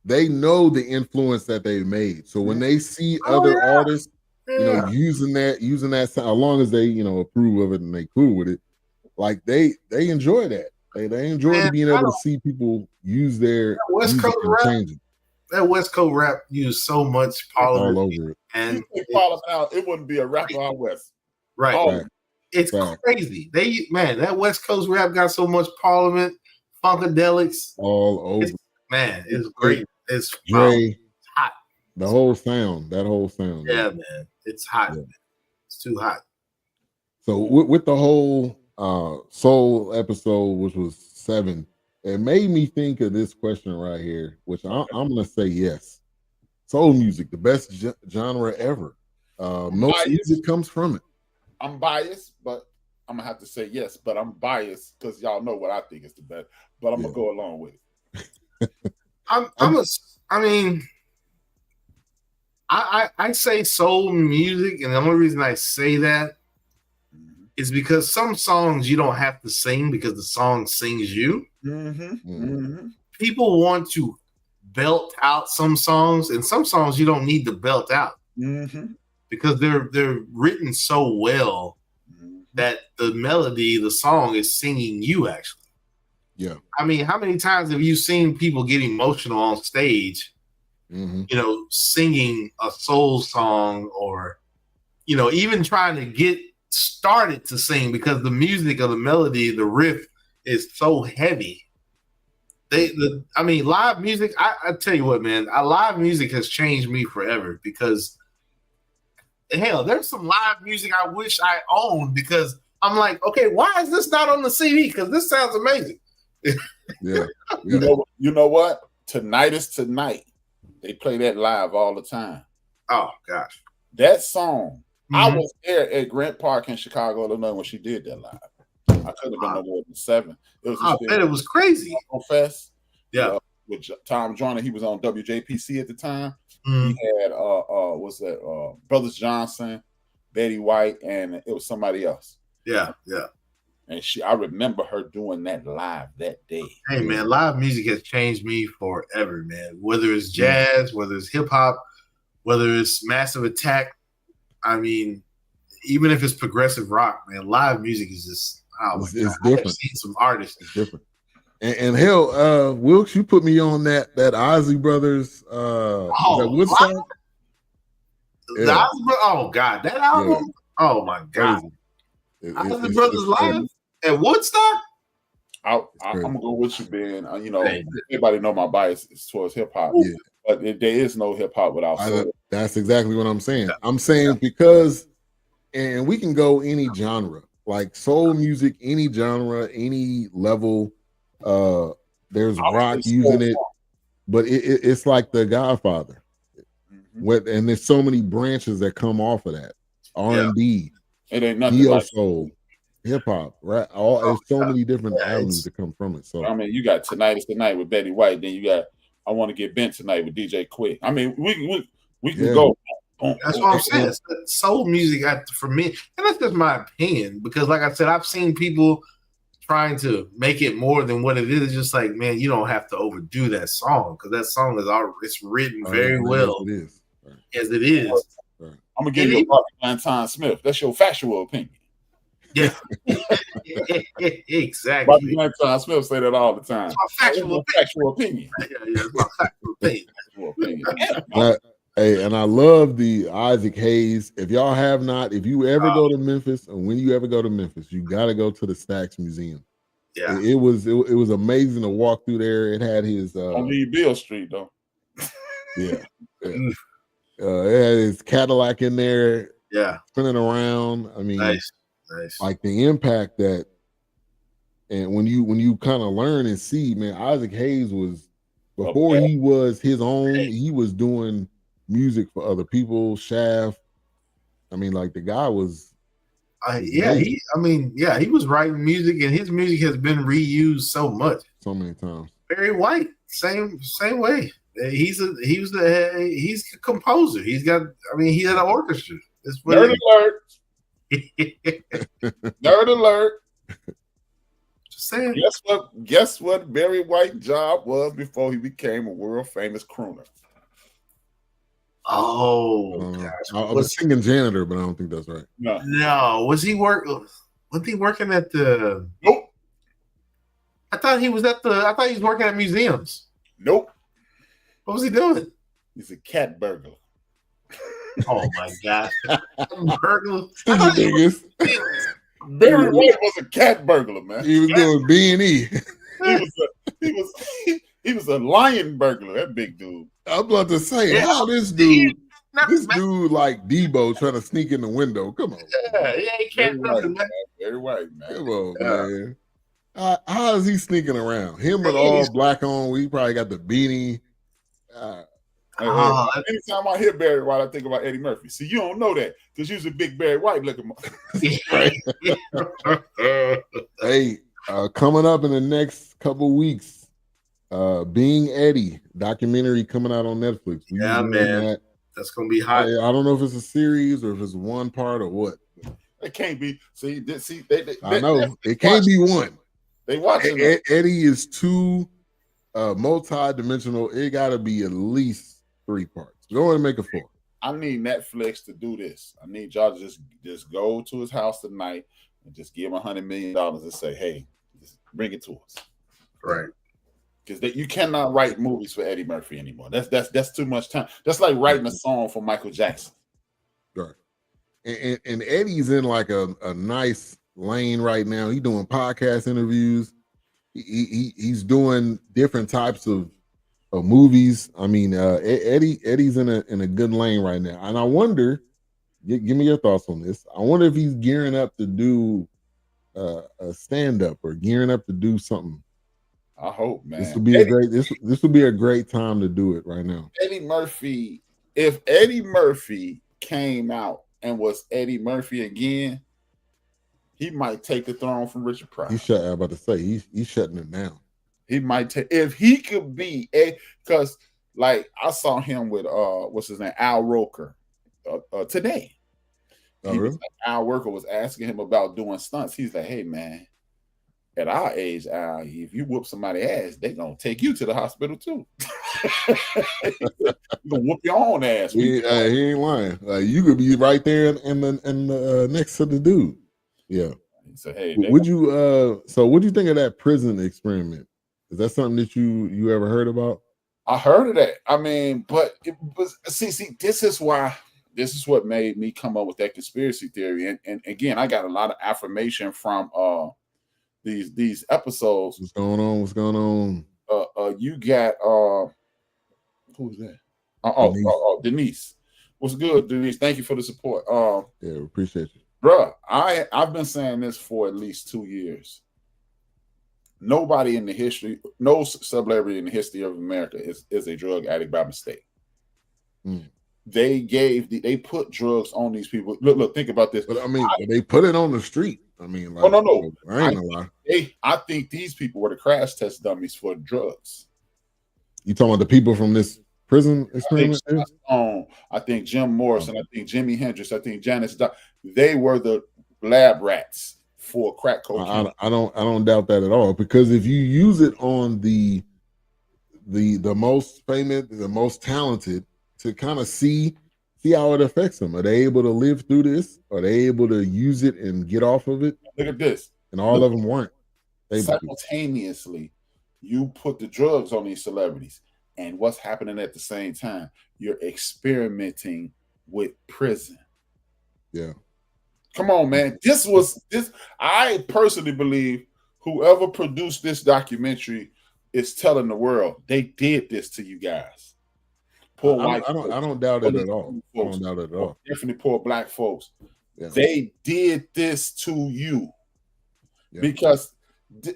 they know the influence that they made. So when they see other artists, using that sound, as long as they, approve of it and they cool with it, like they enjoy that. They enjoy being able to see people use their West Coast rap. That West Coast rap used so much Parliament all over it, and it wouldn't be a rapper out west, right? Right. It's crazy. That West Coast rap got so much Parliament, Funkadelics all over. It's great. It's Dre, hot. The whole sound, that whole sound. Yeah, man. It's hot. Yeah. It's too hot. So with the whole soul episode, which was 7, it made me think of this question right here, which I'm going to say yes. Soul music, the best genre ever. Most music comes from it. I'm biased, but I'm going to have to say yes. But I'm biased because y'all know what I think is the best. But I'm going to go along with it. I say soul music, and the only reason I say that is because some songs you don't have to sing because the song sings you. People want to belt out some songs, and some songs you don't need to belt out because they're written so well that the melody, the song is singing you actually. Yeah. I mean, how many times have you seen people get emotional on stage, singing a soul song or, even trying to get started to sing because the music or the melody, the riff is so heavy. Live music, I tell you what, man, live music has changed me forever because hell, there's some live music I wish I owned because I'm like, okay, why is this not on the CD? Because this sounds amazing. Yeah. You know what? Tonight is Tonight. They play that live all the time. Oh gosh. That song. I was there at Grant Park in Chicago, Illinois when she did that live. I could have been no more than 7. I bet it was crazy. Fest. Yeah. With Tom Joyner, he was on WJPC at the time. He had Brothers Johnson, Betty White, and it was somebody else. Yeah, yeah. And I remember her doing that live that day. Hey man, live music has changed me forever, man. Whether it's jazz, whether it's hip hop, whether it's Massive Attack. I mean, even if it's progressive rock, man, live music is just it's different. I've seen some artists. It's different. And hell, Wilks, you put me on that Ozzy Brothers Woodstock. Yeah. Oh God, that album! Yeah. Oh my God, Ozzy Brothers live at Woodstock. I'm gonna go with you, Ben. Everybody know my bias is towards hip hop, but there is no hip hop without soul. That's exactly what I'm saying. I'm saying because, and we can go any genre, like soul music, any genre, any level. There's rock using it, but it's like the Godfather. And there's so many branches that come off of that. R&B, it ain't nothing neo like soul, hip hop, right? There's so many different avenues that come from it. So I mean, you got Tonight is Tonight with Betty White. Then you got I Want to Get Bent Tonight with DJ Quick. I mean, we can go. That's what I'm saying. Soul music, for me, and that's just my opinion. Because, like I said, I've seen people trying to make it more than what it is. It's just like, man, you don't have to overdo that song because that song it's written very well as it is. Right. I'm gonna give you a Valentine Smith. That's your factual opinion. Yeah, exactly. Valentine Smith say that all the time. It's my factual opinion. Yeah, it's my factual opinion. Hey, and I love the Isaac Hayes. If y'all have not, if you ever go to Memphis, or when you ever go to Memphis, you got to go to the Stax Museum. Yeah, it was amazing to walk through there. It had his on Lee Bill Street though. Yeah. It had his Cadillac in there. Yeah, spinning around. I mean, nice. Like the impact that, and when you kind of learn and see, man, Isaac Hayes was before he was his own. He was doing music for other people. Shaft. I mean, like the guy was. He was writing music, and his music has been reused so many times. Barry White, same way. He's a composer. He had an orchestra. Nerd alert! Nerd alert! Just saying. Guess what? Barry White's job was before he became a world famous crooner. Oh, gosh. I was thinking janitor, but I don't think that's right. No. Was he working at the? Nope. I thought he was working at museums. Nope. What was he doing? He's a cat burglar. Oh my God! Burglar. Barry White was a cat burglar, man. He was doing B&E. He He was a lion burglar. That big dude. I'm about to say, how this dude like Debo trying to sneak in the window. Come on. Yeah, he can't nothing, man. Very white, man. Come on, man. How is he sneaking around? Him with all black on. We probably got the beanie. Anytime I hear Barry White, I think about Eddie Murphy. See, you don't know that because you're a big Barry White looking. Hey, coming up in the next couple weeks, Being Eddie documentary coming out on Netflix. Man, that's gonna be hot. I don't know if it's a series or if it's one part or what. It can't be. I know it can't be one. They watching Eddie is too multi-dimensional. It got to be at least 3 parts. Go ahead and make it 4. I need Netflix to do this. I need y'all to just go to his house tonight and just give him $100 million and say, "Hey, just bring it to us." Right. Because you cannot write movies for Eddie Murphy anymore. That's too much time. That's like writing a song for Michael Jackson. Right. And Eddie's in like a nice lane right now. He's doing podcast interviews. He's doing different types of movies. I mean, Eddie's in a good lane right now. And I wonder, give me your thoughts on this. I wonder if he's gearing up to do a stand-up or gearing up to do something. I hope, man. This would be this would be a great time to do it right now. Eddie Murphy, if Eddie Murphy came out and was Eddie Murphy again, he might take the throne from Richard Pryor. I'm about to say he's shutting it down. He might take if he could be because like I saw him with what's his name, Al Roker today. Really? Al Roker was asking him about doing stunts. He's like, "Hey man, at our age, Al, if you whoop somebody's ass, they gonna take you to the hospital too. You gonna whoop your own ass." He ain't lying. You could be right there in the next to the dude. Yeah. So hey, would you? So what do you think of that prison experiment? Is that something that you ever heard about? I heard of that. I mean, but it was see. This is what made me come up with that conspiracy theory. And again, I got a lot of affirmation from these episodes. What's going on? You got who's that? Denise. What's good, Denise? Thank you for the support. Yeah, appreciate you, bruh. I've been saying this for at least 2 years. Nobody in the history, no celebrity in the history of America is a drug addict by mistake. They put drugs on these people. Look, think about this. But I mean, they put it on the street. I mean, like, no. I ain't gonna lie. I think these people were the crash test dummies for drugs. You talking about the people from this prison experiment? I think Jim Morrison, I think Jimi Hendrix, I think Janis Joplin, they were the lab rats for crack cocaine. I don't doubt that at all, because if you use it on the most famous, the most talented, to kind of see how it affects them. Are they able to live through this? Are they able to use it and get off of it? Look at this. And all of them weren't. Simultaneously, you put the drugs on these celebrities, and what's happening at the same time? You're experimenting with prison. Yeah. Come on, man. I personally believe whoever produced this documentary is telling the world they did this to you guys. Poor white folks. I don't doubt it at all. I don't doubt it at all. Definitely poor black folks. Yeah. They did this to you. Yeah. Because,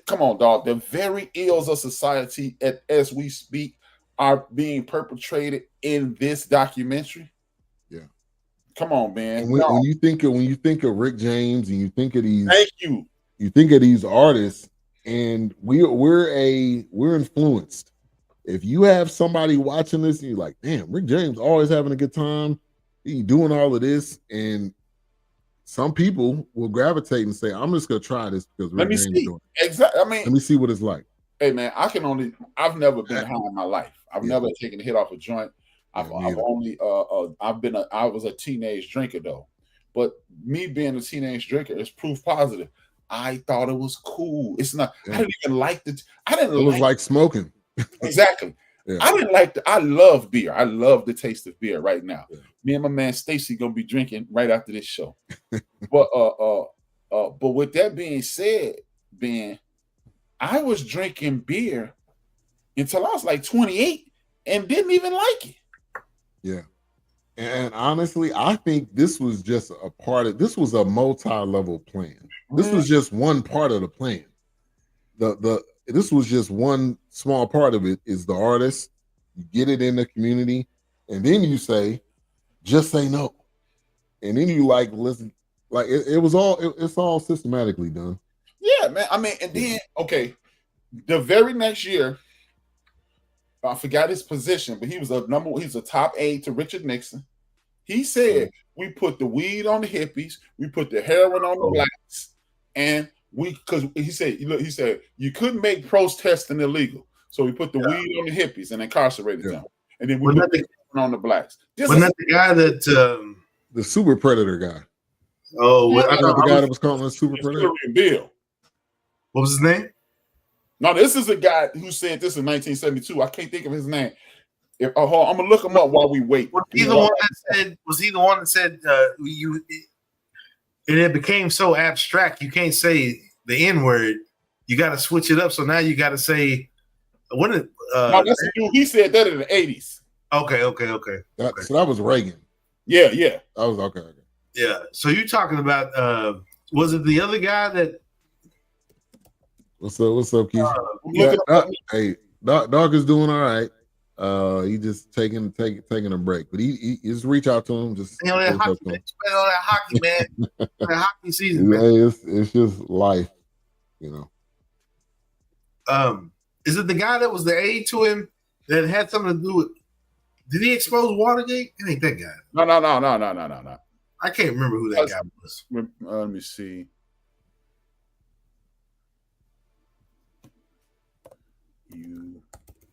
come on, dog, the very ills of society as we speak are being perpetrated in this documentary. Yeah. Come on, man. When you think of Rick James and you think of these, you think of these artists, and we're influenced. If you have somebody watching this and you're like, damn, Rick James always having a good time, he doing all of this, and some people will gravitate and say, I'm just gonna try this because Rick James is doing it. Exactly. I mean, let me see what it's like. Hey man, I've never been high in my life. I've never taken a hit off a joint. I was a teenage drinker though. But me being a teenage drinker is proof positive. I thought it was cool. It's not, I didn't even like it. It was like smoking. Exactly. Yeah. I love beer. I love the taste of beer right now. Yeah. Me and my man Stacy gonna be drinking right after this show. But with that being said, Ben, I was drinking beer until I was like 28 and didn't even like it. Yeah. And honestly, I think this was just a part of this was a multi-level plan. This was just one part of the plan. This was just one small part of it is the artist. You get it in the community, and then you say, just say no. And then you like listen, like it's all systematically done. Yeah, man. I mean, and then the very next year, I forgot his position, but he was a top aide to Richard Nixon. He said we put the weed on the hippies, we put the heroin on the blacks, and because he said you couldn't make protesting illegal, so we put the weed on the hippies and incarcerated them, and then we put the heroin on the blacks. Wasn't that the guy that the super predator guy? Oh, I thought the guy that was calling the super predator. Bill. What was his name? No, this is a guy who said this in 1972. I can't think of his name. I'm gonna look him up while we wait. Was he the one that said you? And it became so abstract. You can't say the N word. You got to switch it up. So now you got to say what? No, that's he said that in the 80s. Okay. So that was Reagan. Yeah. That was okay. Yeah. So you're talking about was it the other guy that? What's up, Keith? Hey, Dawk is doing all right. He just taking a break, but he just reach out to him. Just that hockey, man. That hockey season, man. It's just life, you know. Is it the guy that was the aide to him that had something to do with? Did he expose Watergate? It ain't that guy. No. I can't remember who that guy was. Let me see.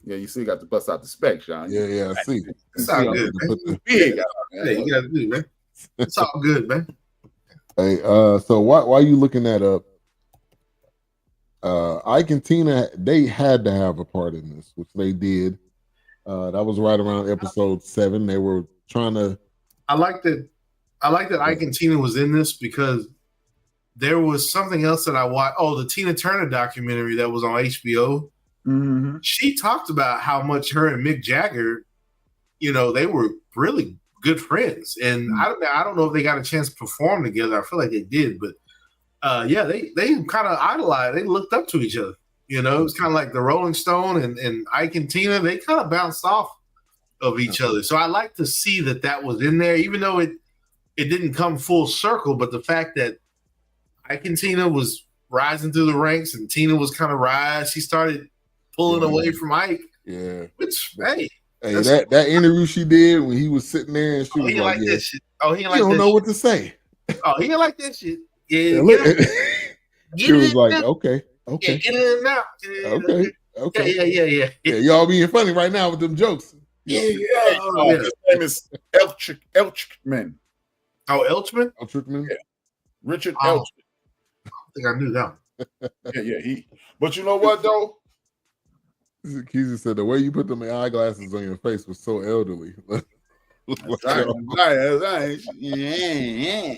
You see, got to bust out the specs, Sean. Yeah, I see. It's all good, man. Big, you got to do, man. It's all good, man. Hey, so why are you looking that up? Ike and Tina, they had to have a part in this, which they did. That was right around episode 7. They were trying to. I like that Ike and Tina was in this because there was something else that I watched. Oh, the Tina Turner documentary that was on HBO. Mm-hmm. She talked about how much her and Mick Jagger, they were really good friends. And I don't know if they got a chance to perform together. I feel like they did, but they kind of idolized. They looked up to each other. It was kind of like the Rolling Stone and Ike and Tina. They kind of bounced off of each other. So I like to see that was in there, even though it didn't come full circle. But the fact that Ike and Tina was rising through the ranks and Tina was kind of she started pulling away from Ike. Yeah. Which, hey, that interview she did when he was sitting there and she was like, this shit. Oh, he don't know what to say. Oh, he didn't like that shit. Yeah. She was like, okay. Yeah, get it in now. Okay. Yeah. Y'all being funny right now with them jokes. Yeah. His name is Elchman. Oh, Elchman? Elchman? Yeah. Richard Elchman. I think I knew that one. But you know what, though? Keezy said the way you put them eyeglasses on your face was so elderly. That's right. Yeah.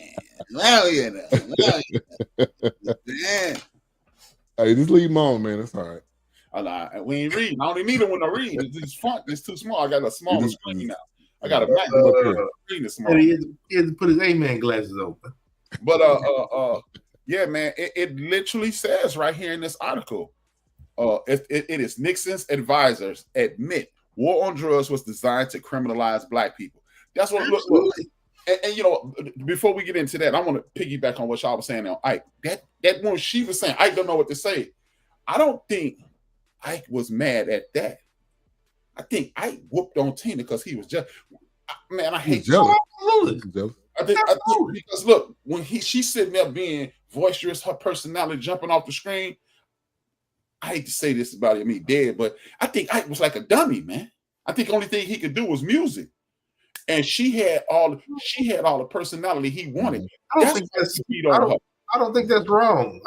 Hey, just leave them on, man. It's all right. We ain't reading. I only need them when I read. It's font. It's too small. I got a smaller screen now. I got a Mac. Screen is small. He had to put his A-man glasses open. But yeah, man. It literally says right here in this article. It is Nixon's advisors admit war on drugs was designed to criminalize black people. That's what. Look, and before we get into that, I want to piggyback on what y'all was saying on Ike. That one she was saying, Ike don't know what to say. I don't think Ike was mad at that. I think Ike whooped on Tina because he was just. Man, I hate jealous. I think because look, when she's sitting there being boisterous, her personality jumping off the screen. I hate to say this about him, he dead, but I think Ike was like a dummy, man. I think the only thing he could do was music, and she had all the personality he wanted. I don't think that's wrong.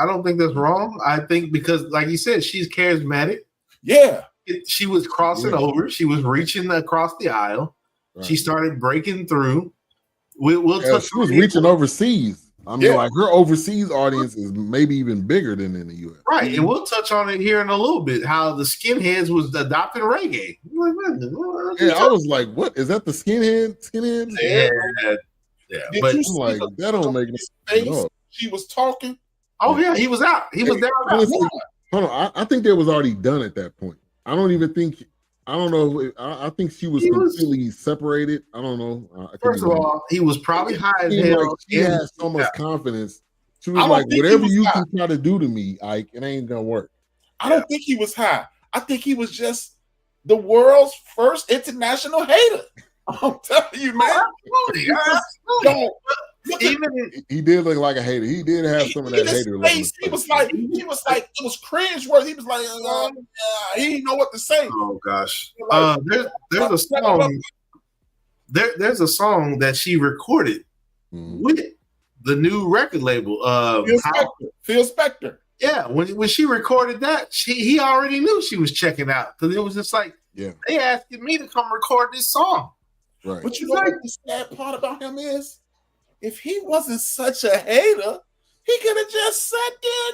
I think because, like you said, she's charismatic. Yeah, she was crossing over. She was reaching across the aisle. Right. She started breaking through. We'll touch. She was reaching overseas. I mean, like her overseas audience is maybe even bigger than in the U.S. Right, and we'll touch on it here in a little bit. How the skinheads was adopting reggae. Yeah, I was like, "What is that? The skinheads?" Yeah. But I'm like, that don't make any sense. She was talking. Oh yeah, he was out. He was down. Hold on, I think that was already done at that point. I don't even think. I don't know. I think she was completely separated. I don't know. First of all, he was probably high as hell. Like she had so much confidence. She was like, whatever you can try to do to me, Ike, it ain't gonna work. I don't think he was high. I think he was just the world's first international hater. I'm telling you, man. He did look like a hater. He did have some of that hater look. He was like, it was cringe worthy. He was like, he didn't know what to say. Oh gosh. There's a song. There's a song that she recorded with the new record label. Phil Spector. Yeah, when she recorded that, he already knew she was checking out because it was just like, they asking me to come record this song. Right. But you know what the sad part about him is? If he wasn't such a hater, he could have just sat there.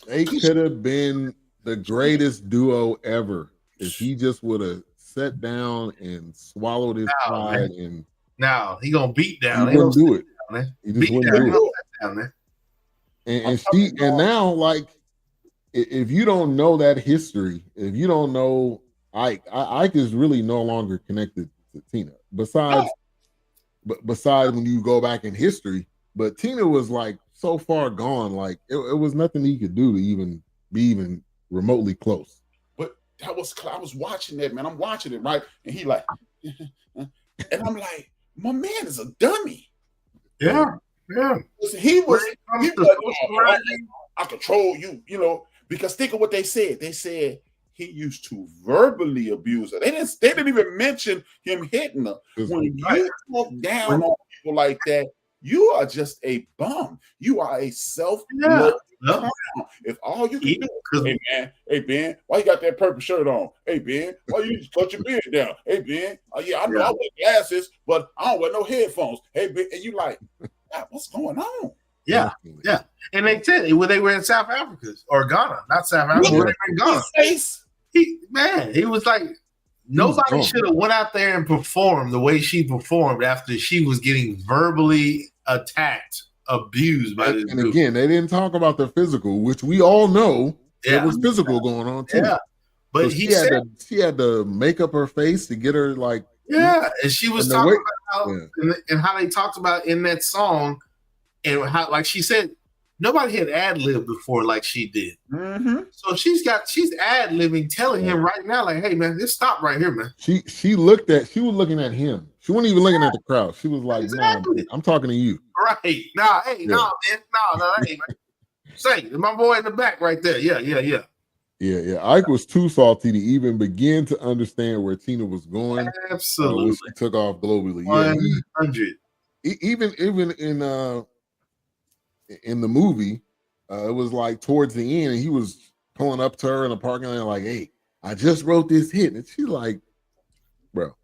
They could have been the greatest duo ever if he just would have sat down and swallowed his pride. And now he gonna beat down. He wouldn't do it. He just wouldn't do it. And now, like, if you don't know that history, if you don't know Ike is really no longer connected to Tina. Besides when you go back in history, but Tina was like so far gone, like it was nothing he could do to even be even remotely close. But I was watching that, man. I'm watching it, right? And he like, and I'm like, my man is a dummy. Yeah. He was I control you, because think of what they said. They said he used to verbally abuse her. They didn't even mention him hitting her. When you talk down on people like that, you are just a bum. You are a self-love clown. If all you can do, hey Ben, why you got that purple shirt on? Hey Ben, why you just cut your beard down? Hey Ben, I know I wear glasses, but I don't wear no headphones. Hey Ben, and you like, God, what's going on? Yeah. And they said when they were in South Africa or Ghana, not South Africa, they were in Ghana. He was like, nobody should have went out there and performed the way she performed after she was getting verbally attacked, abused by this group. Again, they didn't talk about the physical, which we all know there was physical going on too. Yeah. But so she had to make up her face to get her like. Yeah, and she was talking about how they talked about in that song, and how, like she said, nobody had ad-libbed before like she did. Mm-hmm. So she's ad-libbing, telling him right now, like, hey man, just stop right here, man. She was looking at him. She wasn't even looking at the crowd. She was like, exactly. Nah, I'm talking to you. Right. Nah, hey, no, man. No, hey, man. Say, my boy in the back right there. Yeah. Ike was too salty to even begin to understand where Tina was going. Absolutely. When she took off globally. 100. Even in the movie, it was like towards the end, and he was pulling up to her in the parking lot like, hey, I just wrote this hit. And she's like, bro,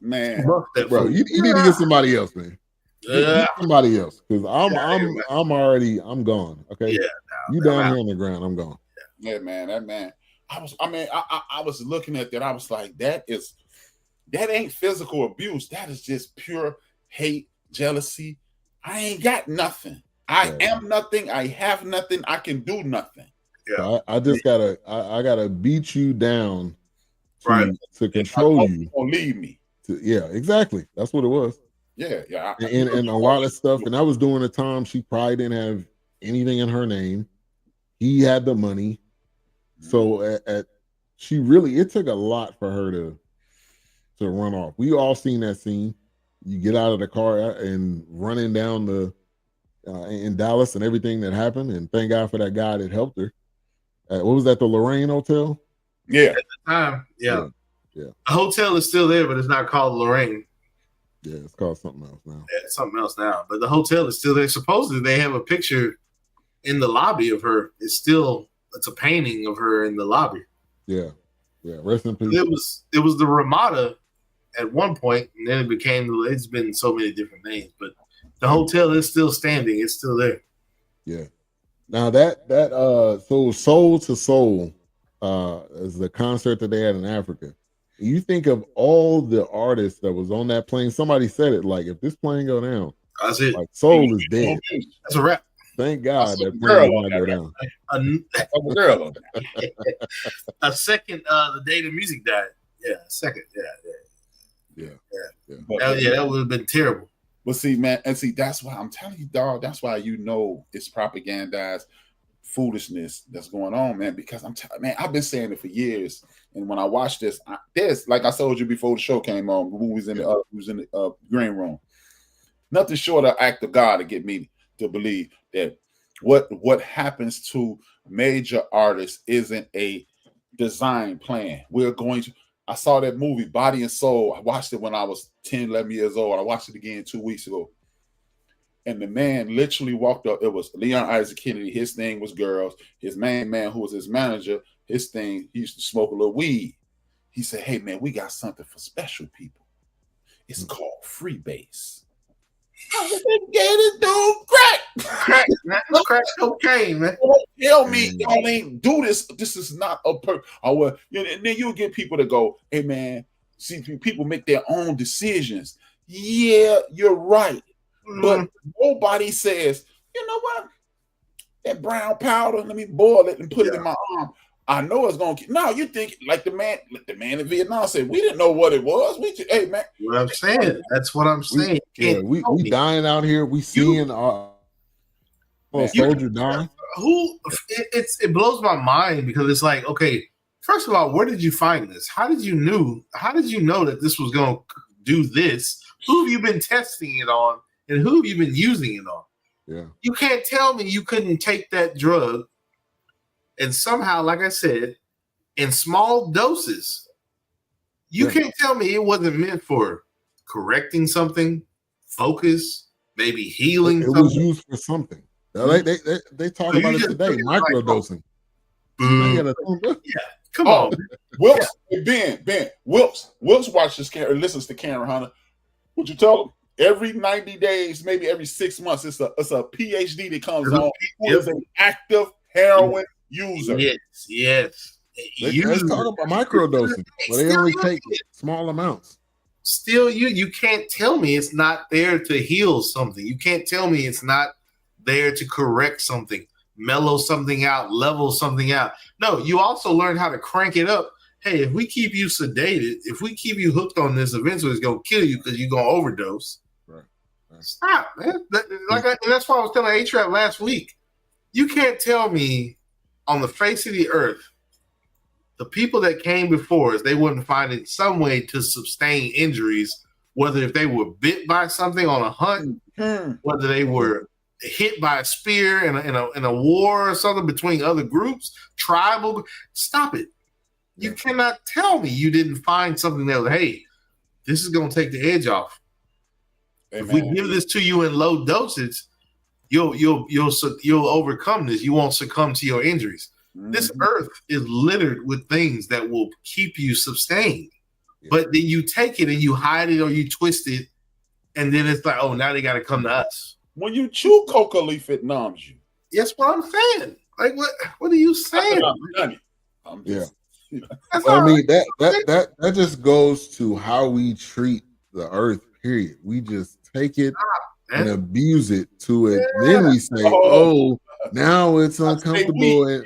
you need to get somebody else, man. Get somebody else. Because I'm gone. Okay. Yeah. You down here on the ground, I'm gone. Yeah, man. That man. I was looking at that. I was like, that ain't physical abuse. That is just pure hate, jealousy. I ain't got nothing. I am nothing. I have nothing. I can do nothing. Yeah. So I just gotta beat you down to control you. Don't leave me. Exactly. That's what it was. Yeah. And a lot of stuff. And I was doing a time she probably didn't have anything in her name. He had the money. So it took a lot for her to run off. We all seen that scene. You get out of the car and running down in Dallas and everything that happened. And thank God for that guy that helped her. What was that, the Lorraine Hotel? Yeah. At the time, yeah. The hotel is still there, but it's not called Lorraine. Yeah, it's called something else now. Yeah, it's something else now. But the hotel is still there. Supposedly they have a picture in the lobby of her. It's a painting of her in the lobby. Yeah. Rest in peace. It was the Ramada at one point, and then it's been so many different names. But The hotel is still standing. It's still there. Yeah. Now so Soul to Soul is the concert that they had in Africa. You think of all the artists that was on that plane. Somebody said it like, if this plane go down, that's it. Like Soul is dead. That's a wrap. Thank God that plane did not go down. A second, the day the music died. Yeah, a second. Yeah. That would have been terrible. But see, man, that's why I'm telling you, dog. That's why it's propagandized foolishness that's going on, man. Because I've been saying it for years. And when I watch this, like I told you before the show came on, who was in the green room, nothing short of act of God to get me to believe that what happens to major artists isn't a design plan. I saw that movie, Body and Soul. I watched it when I was 10, 11 years old. I watched it again 2 weeks ago. And the man literally walked up. It was Leon Isaac Kennedy. His thing was girls. His main man, who was his manager, his thing, he used to smoke a little weed. He said, hey, man, we got something for special people. It's called freebase. I said, they gave this dude crack. Crack cocaine, man. Tell me y'all ain't do this. This is not a and then you'll get people to go, hey, man, see, people make their own decisions. Yeah, you're right. But nobody says, you know what? That brown powder, let me boil it and put it in my arm. I know it's gonna. No, you think like the man in Vietnam said, we didn't know what it was. Hey, man. What I'm saying. That's what I'm saying. We dying out here. We seeing our soldier dying. It blows my mind because it's like, okay, first of all, where did you find this? How did you know that this was gonna do this? Who have you been testing it on? And who have you been using it on? Yeah. You can't tell me you couldn't take that drug and somehow, like I said, in small doses. You can't tell me it wasn't meant for correcting something, focus, maybe healing. It was used for something. They talk about it today, microdosing. Come on. Wilks, Ben, Wilks watches Karen, listens to Karen Hunter. Would you tell him? Every 90 days, maybe every 6 months, it's a PhD that comes on who is an active heroin user. Yes. Let's talk about microdosing, where they only take small amounts. Still, you can't tell me it's not there to heal something. You can't tell me it's not there to correct something, mellow something out, level something out. No, you also learn how to crank it up. Hey, if we keep you sedated, if we keep you hooked on this, eventually it's going to kill you because you're going to overdose. Right. Stop, man. That's why I was telling HRap last week. You can't tell me on the face of the earth, the people that came before us, they wouldn't find it some way to sustain injuries, whether if they were bit by something on a hunt, whether they were hit by a spear in a war or something between other groups, tribal. Stop it. You cannot tell me you didn't find something that was, hey, this is going to take the edge off. If we give this to you in low dosage, you'll overcome this. You won't succumb to your injuries. This earth is littered with things that will keep you sustained. But then you take it and you hide it or you twist it, and then it's like, oh, now they got to come to us. When you chew coca leaf, it numbs you. That's what I'm saying. Like, what are you saying? I'm just, I mean, that just goes to how we treat the earth, period. We just take it and abuse it to it. Then we say, oh, now it's uncomfortable.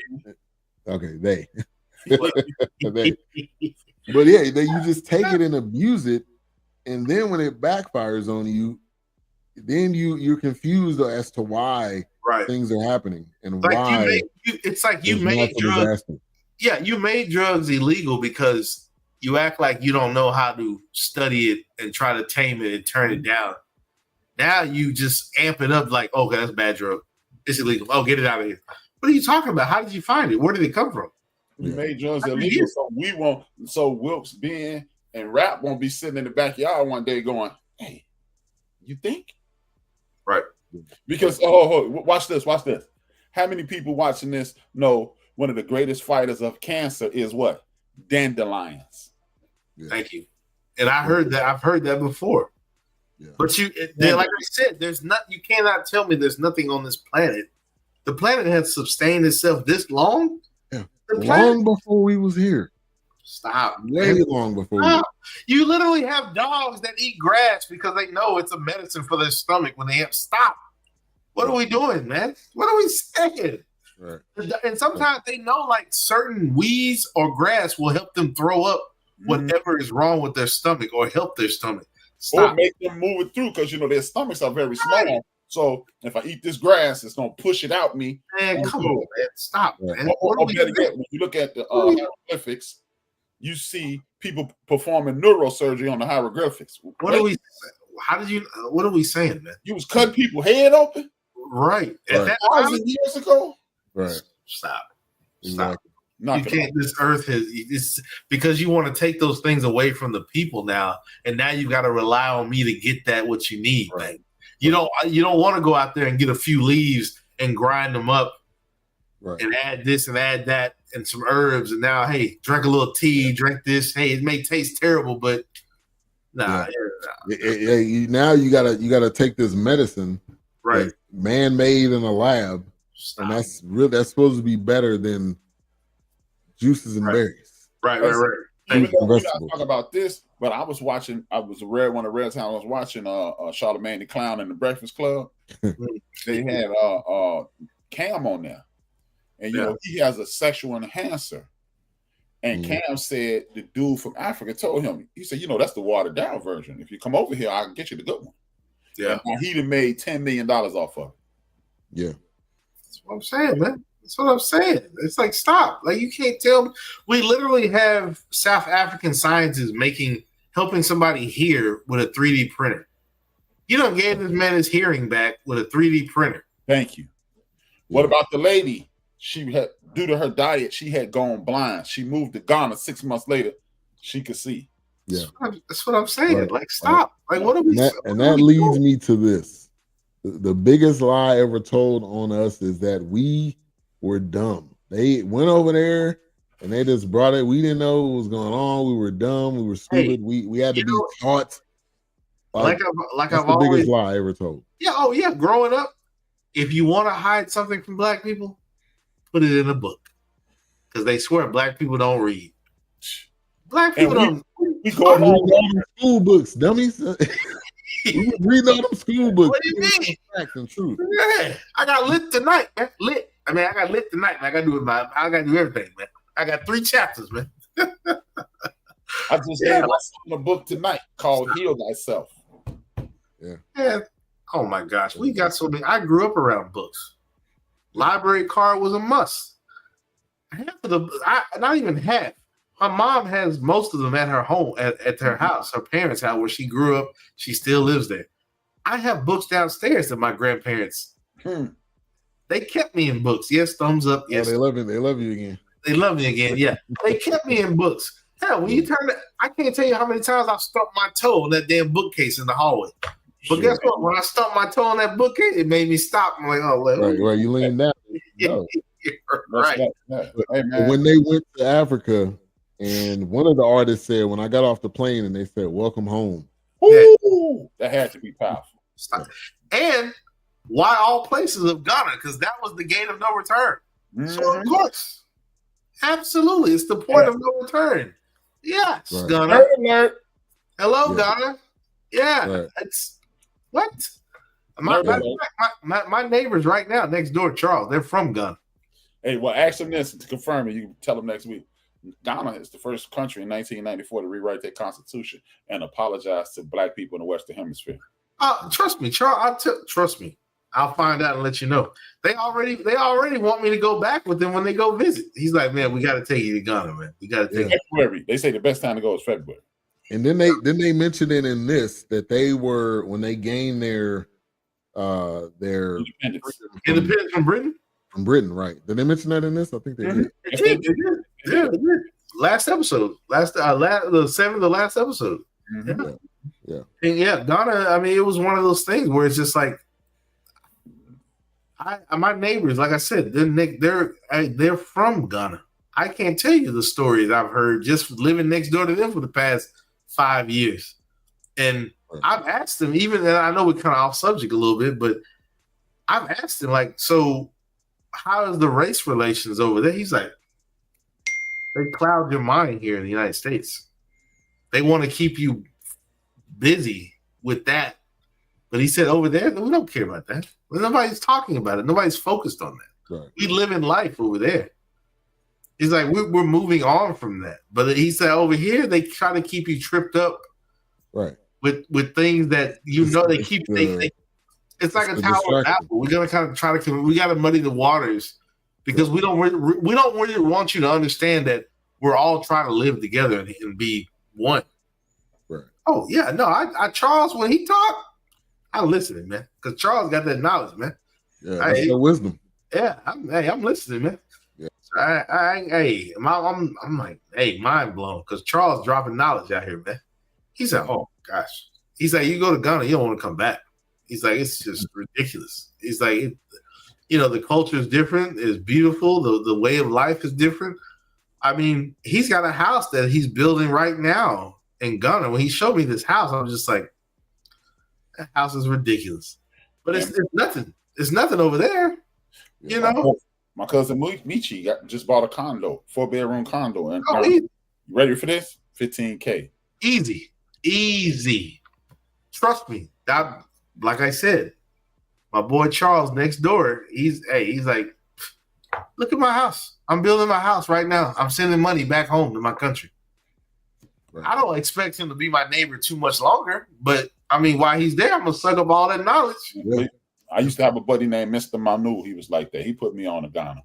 They. But you just take it and abuse it. And then when it backfires on you, then you're confused as to why things are happening and like why it's like you made drugs. Yeah, you made drugs illegal because you act like you don't know how to study it and try to tame it and turn it down. Now you just amp it up like, okay, that's a bad drug. It's illegal. Oh, get it out of here. What are you talking about? How did you find it? Where did it come from? We made drugs illegal, so Wilks, Ben, and Rap won't be sitting in the backyard one day going, hey, you think? Right. Because, watch this. How many people watching this know one of the greatest fighters of cancer is what? Dandelions. Thank you. And I've heard that before. But like I said, you cannot tell me there's nothing on this planet. The planet has sustained itself this long. Yeah. Long before we was here. Stop. Way long before. Stop. You literally have dogs that eat grass because they know it's a medicine for their stomach when they have. Stop. What are we doing, man? What are we saying? Right. And sometimes they know like certain weeds or grass will help them throw up whatever is wrong with their stomach or help their stomach. Stop. Or make them move it through because their stomachs are very small. Right. So if I eat this grass, it's gonna push it out me. Man, come on, man. Stop, man. Or better yet, when you look at the hieroglyphics, you see people performing neurosurgery on the hieroglyphics. What are we saying, man? You was cutting people's head open? Right. At that 1,000 years ago? Right. Stop. Exactly. You can't. This earth it's because you want to take those things away from the people now, and now you got to rely on me to get what you need, man. You don't want to go out there and get a few leaves and grind them up, and add this and add that and some herbs, and now hey, drink a little tea, drink this. Hey, it may taste terrible, but nah. Now you gotta take this medicine, right? Man-made in a lab, and that's supposed to be better than juices and berries. Right. We gotta talk about this, but I was watching. I was one of the rare times I was watching Charlamagne the Clown and the Breakfast Club. They had Cam on there, and he has a sexual enhancer. And Cam said the dude from Africa told him, he said, that's the watered down version. If you come over here, I can get you the good one. Yeah, and he'd have made $10 million off of it. Yeah, that's what I'm saying, man. That's what I'm saying. It's like, stop. Like, you can't tell me. We literally have South African scientists helping somebody hear with a 3D printer. You done gave this man his hearing back with a 3D printer. Thank you. What about the lady? She had, due to her diet, she had gone blind. She moved to Ghana 6 months later. She could see. Yeah. That's what I'm saying. Right. Like, stop. Like, what are we doing? And that leads me to this. The biggest lie ever told on us is that we were dumb. They went over there and they just brought it. We didn't know what was going on. We were dumb. We were stupid. We had to be taught. Like I've always, biggest lie ever told. Yeah. Oh yeah. Growing up, if you want to hide something from black people, put it in a book, because they swear black people don't read. Black people don't. We go all them school books, dummies. We read all them school books. What do you mean? Facts and truth. Yeah, I got lit tonight, man. I got lit tonight. I got to do it. I got to do everything, man. I got 3 chapters, man. I just read a book tonight called "Heal Thyself." Yeah. Oh my gosh, we got so many. I grew up around books. Library card was a must. Not even half. My mom has most of them at her home, at her house, her parents' house, where she grew up. She still lives there. I have books downstairs that my grandparents. They kept me in books. Yes, thumbs up. Yes, they love you. They love you again. They love me again. Yeah, they kept me in books. Hell, when you turn it, I can't tell you how many times I've stumped my toe in that damn bookcase in the hallway. But guess what? When I stumped my toe on that bookcase, it made me stop. I'm like, oh, well. Right. You lean down. No. Right. Hey, man. When they went to Africa, and one of the artists said, when I got off the plane and they said, welcome home. Ooh, that had to be powerful. Stop. And why all places of Ghana? Because that was the gate of no return. So, of course. Absolutely. It's the point of no return. Yes, right. Ghana. Hello, Ghana. Yeah. Right. It's what? My neighbors right now next door, Charles, they're from Ghana. Hey, well, ask them this to confirm it. You can tell them next week. Ghana is the first country in 1994 to rewrite their constitution and apologize to black people in the Western Hemisphere. Trust me, Charles. Trust me. I'll find out and let you know. They already want me to go back with them when they go visit. He's like, man, we got to take you to Ghana, man. We got to take you. February. They say the best time to go is February. And then they mentioned it in this that they were when they gained their independence from Britain. From Britain, right? Did they mention that in this? I think they did. They did. Yeah, they did. Last episode, the last episode. Mm-hmm. Yeah. And yeah, Ghana. I mean, it was one of those things where it's just like, my neighbors, like I said, they're from Ghana. I can't tell you the stories I've heard just living next door to them for the past 5 years. And I've asked him, even, and I know we're kind of off subject a little bit, but I've asked him, like, so how is the race relations over there? He's like, they cloud your mind here in the United States. They want to keep you busy with that. But he said over there, we don't care about that. Nobody's talking about it. Nobody's focused on that. Right. We live in life over there. He's like, we're moving on from that. But he said over here, they try to keep you tripped up, right, with things that they keep. It's like a Tower of Babel. We're gonna kind of try to. We got to muddy the waters because we don't really want you to understand that we're all trying to live together and be one. Right. Oh yeah, no, I Charles, when he talked, I listening, man, because Charles got that knowledge, man. Yeah, that's the wisdom. Yeah, I'm listening, man. Yeah. So I'm like, hey, mind blown, because Charles dropping knowledge out here, man. He said, oh gosh, he's like, you go to Ghana, you don't want to come back. He's like, it's just ridiculous. He's like, the culture is different. It's beautiful. The way of life is different. I mean, he's got a house that he's building right now in Ghana. When he showed me this house, I'm just like, that house is ridiculous. But it's nothing. It's nothing over there. My cousin Michi just bought a condo, 4-bedroom condo. And you ready for this? $15K. Easy. Trust me. Like I said, my boy Charles next door, he's like, look at my house. I'm building my house right now. I'm sending money back home to my country. Right. I don't expect him to be my neighbor too much longer, but I mean, while he's there, I'm gonna suck up all that knowledge. Yeah. I used to have a buddy named Mr. Manu. He was like that. He put me on to Ghana.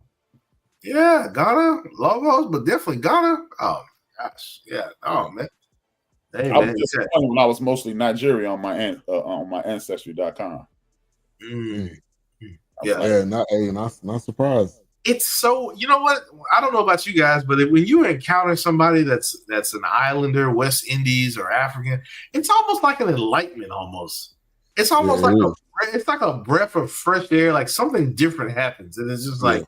Yeah, Ghana, Logos, but definitely Ghana. Oh gosh, yeah. Oh man. Hey, I was just funny when I was mostly Nigeria on my ancestry.com. Yeah, not surprised. It's so, you know what? I don't know about you guys, but when you encounter somebody that's an islander, West Indies or African, it's almost like an enlightenment. Almost, it's almost it's like a breath of fresh air. Like something different happens, and it's just like,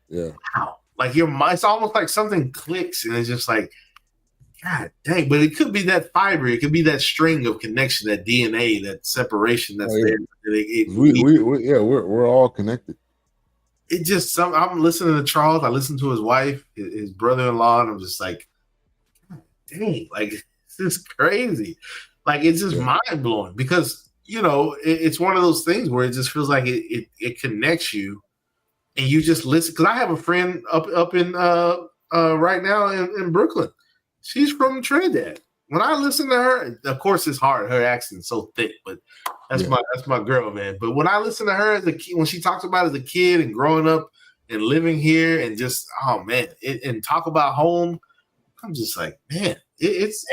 wow! Like your mind, it's almost like something clicks, and it's just like, God dang, but it could be that fiber, it could be that string of connection, that DNA, that separation that's there. We're all connected. It just I'm listening to Charles, I listen to his wife, his brother-in-law, and I'm just like, God dang, like this is crazy. Like it's just mind blowing because it's one of those things where it just feels like it connects you, and you just listen. Because I have a friend up in right now in Brooklyn. She's from Trinidad. When I listen to her, of course it's hard. Her accent's so thick, but that's my girl, man. But when I listen to her as a kid, when she talks about as a kid and growing up and living here and just and talk about home, I'm just like, man, it's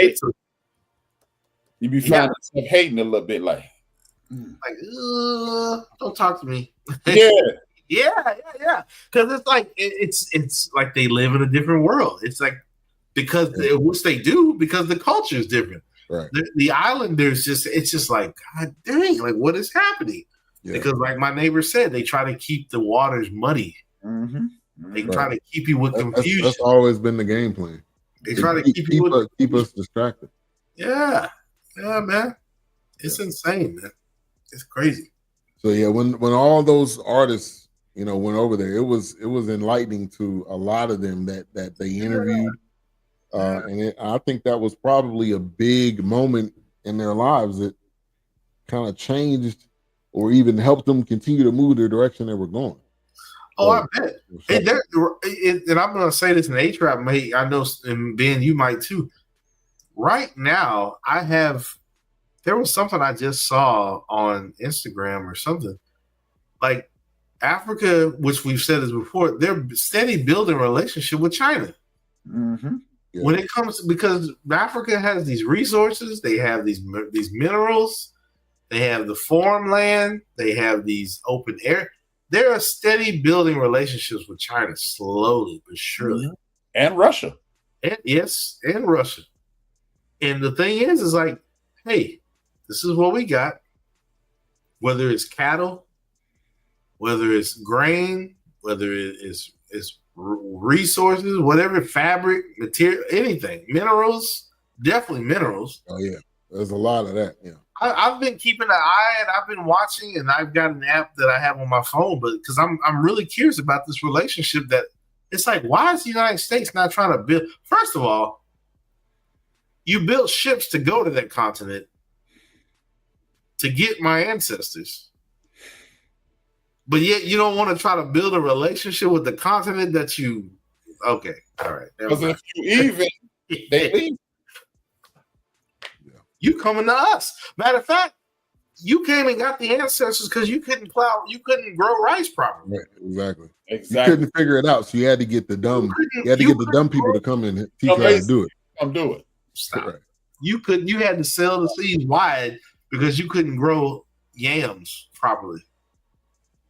you be finding yourself hating a little bit, like don't talk to me. Yeah. Yeah. Because it's like it's like they live in a different world. It's like because which they do because the culture is different. Right. The islanders it's just like, God dang, like what is happening? Yeah. Because like my neighbor said, they try to keep the waters muddy. Mm-hmm. They try to keep you with confusion. That's always been the game plan. They try to keep us distracted. Yeah, man. It's insane, man. It's crazy. So when all those artists, went over there, it was enlightening to a lot of them that they interviewed. And I think that was probably a big moment in their lives that kind of changed or even helped them continue to move the direction they were going. Oh, I bet. And I'm going to say this in HRap, mate. I know, and Ben, you might too. Right now, there was something I just saw on Instagram or something. Like Africa, which we've said this before, they're steady building a relationship with China. Mm-hmm. Yeah. When it comes because Africa has these resources, they have these minerals, they have the farmland, they have these open air. They're steady building relationships with China slowly but surely, and Russia, and Russia. And the thing is like, hey, this is what we got. Whether it's cattle, whether it's grain, whether it's resources, whatever, fabric, material, anything, minerals, definitely minerals. Oh yeah, there's a lot of that. Yeah, I've been keeping an eye and I've been watching, and I've got an app that I have on my phone, but because I'm really curious about this relationship that it's like, why is the United States not trying to build? First of all, you built ships to go to that continent to get my ancestors, but yet you don't want to try to build a relationship with the continent that you. Okay, all right. Because if you even, they leave. You coming to us. Matter of fact, you came and got the ancestors because you couldn't grow rice properly. Right, exactly. You Exactly. couldn't figure it out, so you had to get the dumb people to come in and teach you how to do it. Come do it. Stop. Right. You had to sell the seeds wide because you couldn't grow yams properly.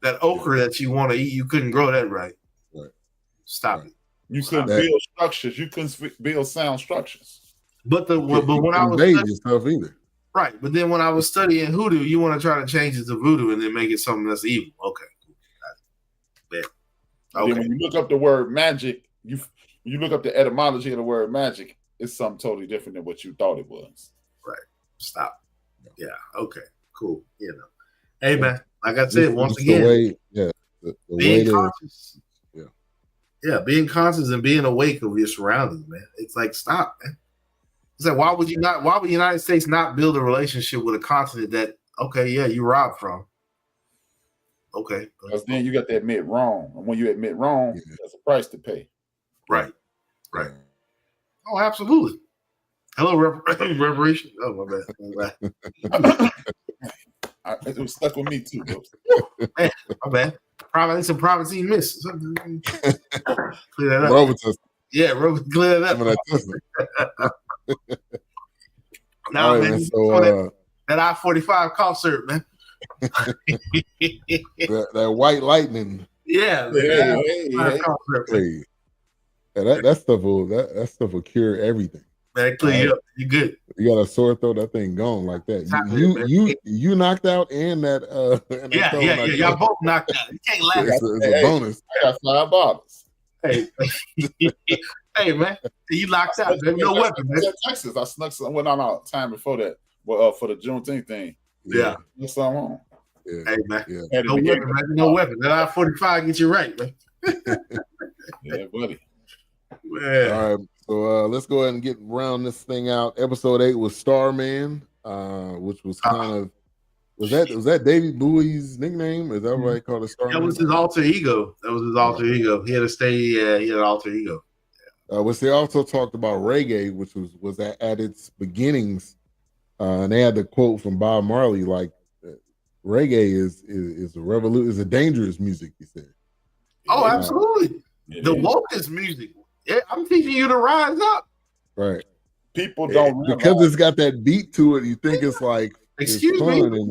That okra that you want to eat, you couldn't grow that right. Right. Stop it. You couldn't build structures. You couldn't build sound structures. But when I was yourself either. Right, but then when I was studying hoodoo, you want to try to change it to voodoo and then make it something that's evil. Okay, yeah. Okay. Then when you look up the word magic, you look up the etymology of the word magic, it's something totally different than what you thought it was. Right. Stop. Yeah. Okay. Cool. You know. Hey man, like I said, once again, being conscious. Yeah, being conscious and being awake of your surroundings, man. It's like stop, man. It's like why would the United States not build a relationship with a continent that you robbed from? Okay. Because then you got to admit wrong. And when you admit wrong, there's a price to pay. Right. Right. Oh, absolutely. Hello, reparation. Oh, my bad. It was stuck with me too, bro. Man, my bad. Probably some privacy miss. Clear that up. Robotism. Yeah, clear that up. Now, right, man, so, that I-45 concert, man. that white lightning. Yeah, hey. That stuff will cure everything. Man, clear you up. You good. You got a sore throat, that thing gone like that. You knocked out and that Y'all both knocked out. You can't laugh. It's a bonus. I got $5. Hey man, you locked out. There's no weapon, man. Texas, I snuck some. Well, no, time before that. Well, for the Juneteenth thing. Yeah, that's something wrong. Yeah. Hey man, no weapon, man. No weapon. That I-45 gets you right, man. Yeah, buddy. Man. All right, so let's go ahead and get round this thing out. Episode 8 was Starman, which was kind of was that David Bowie's nickname? Is that what they call it? Starman? That was his alter ego. He had to stay. He had an alter ego. Which they also talked about reggae, which was at its beginnings, and they had the quote from Bob Marley, like reggae is a revolution, is a dangerous music. He said. Oh, absolutely. The wokest music. Yeah, I'm teaching you to rise up. Right. People don't because it's got that beat to it. You think it's like excuse me, the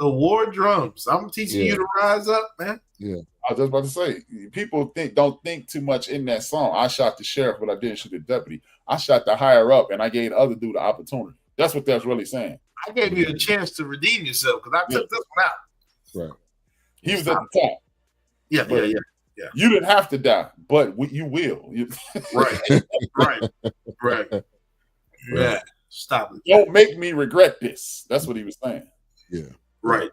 war drums. I'm teaching you to rise up, man. Yeah. I was just about to say, people don't think too much in that song. I shot the sheriff, but I didn't shoot the deputy. I shot the higher up, and I gave the other dude the opportunity. That's what that's really saying. I gave you a chance to redeem yourself because I took this one out. Right. He was at the top. Yeah. You didn't have to die, but you will. Right. Yeah. Stop it. Don't make me regret this. That's what he was saying. Yeah. Right.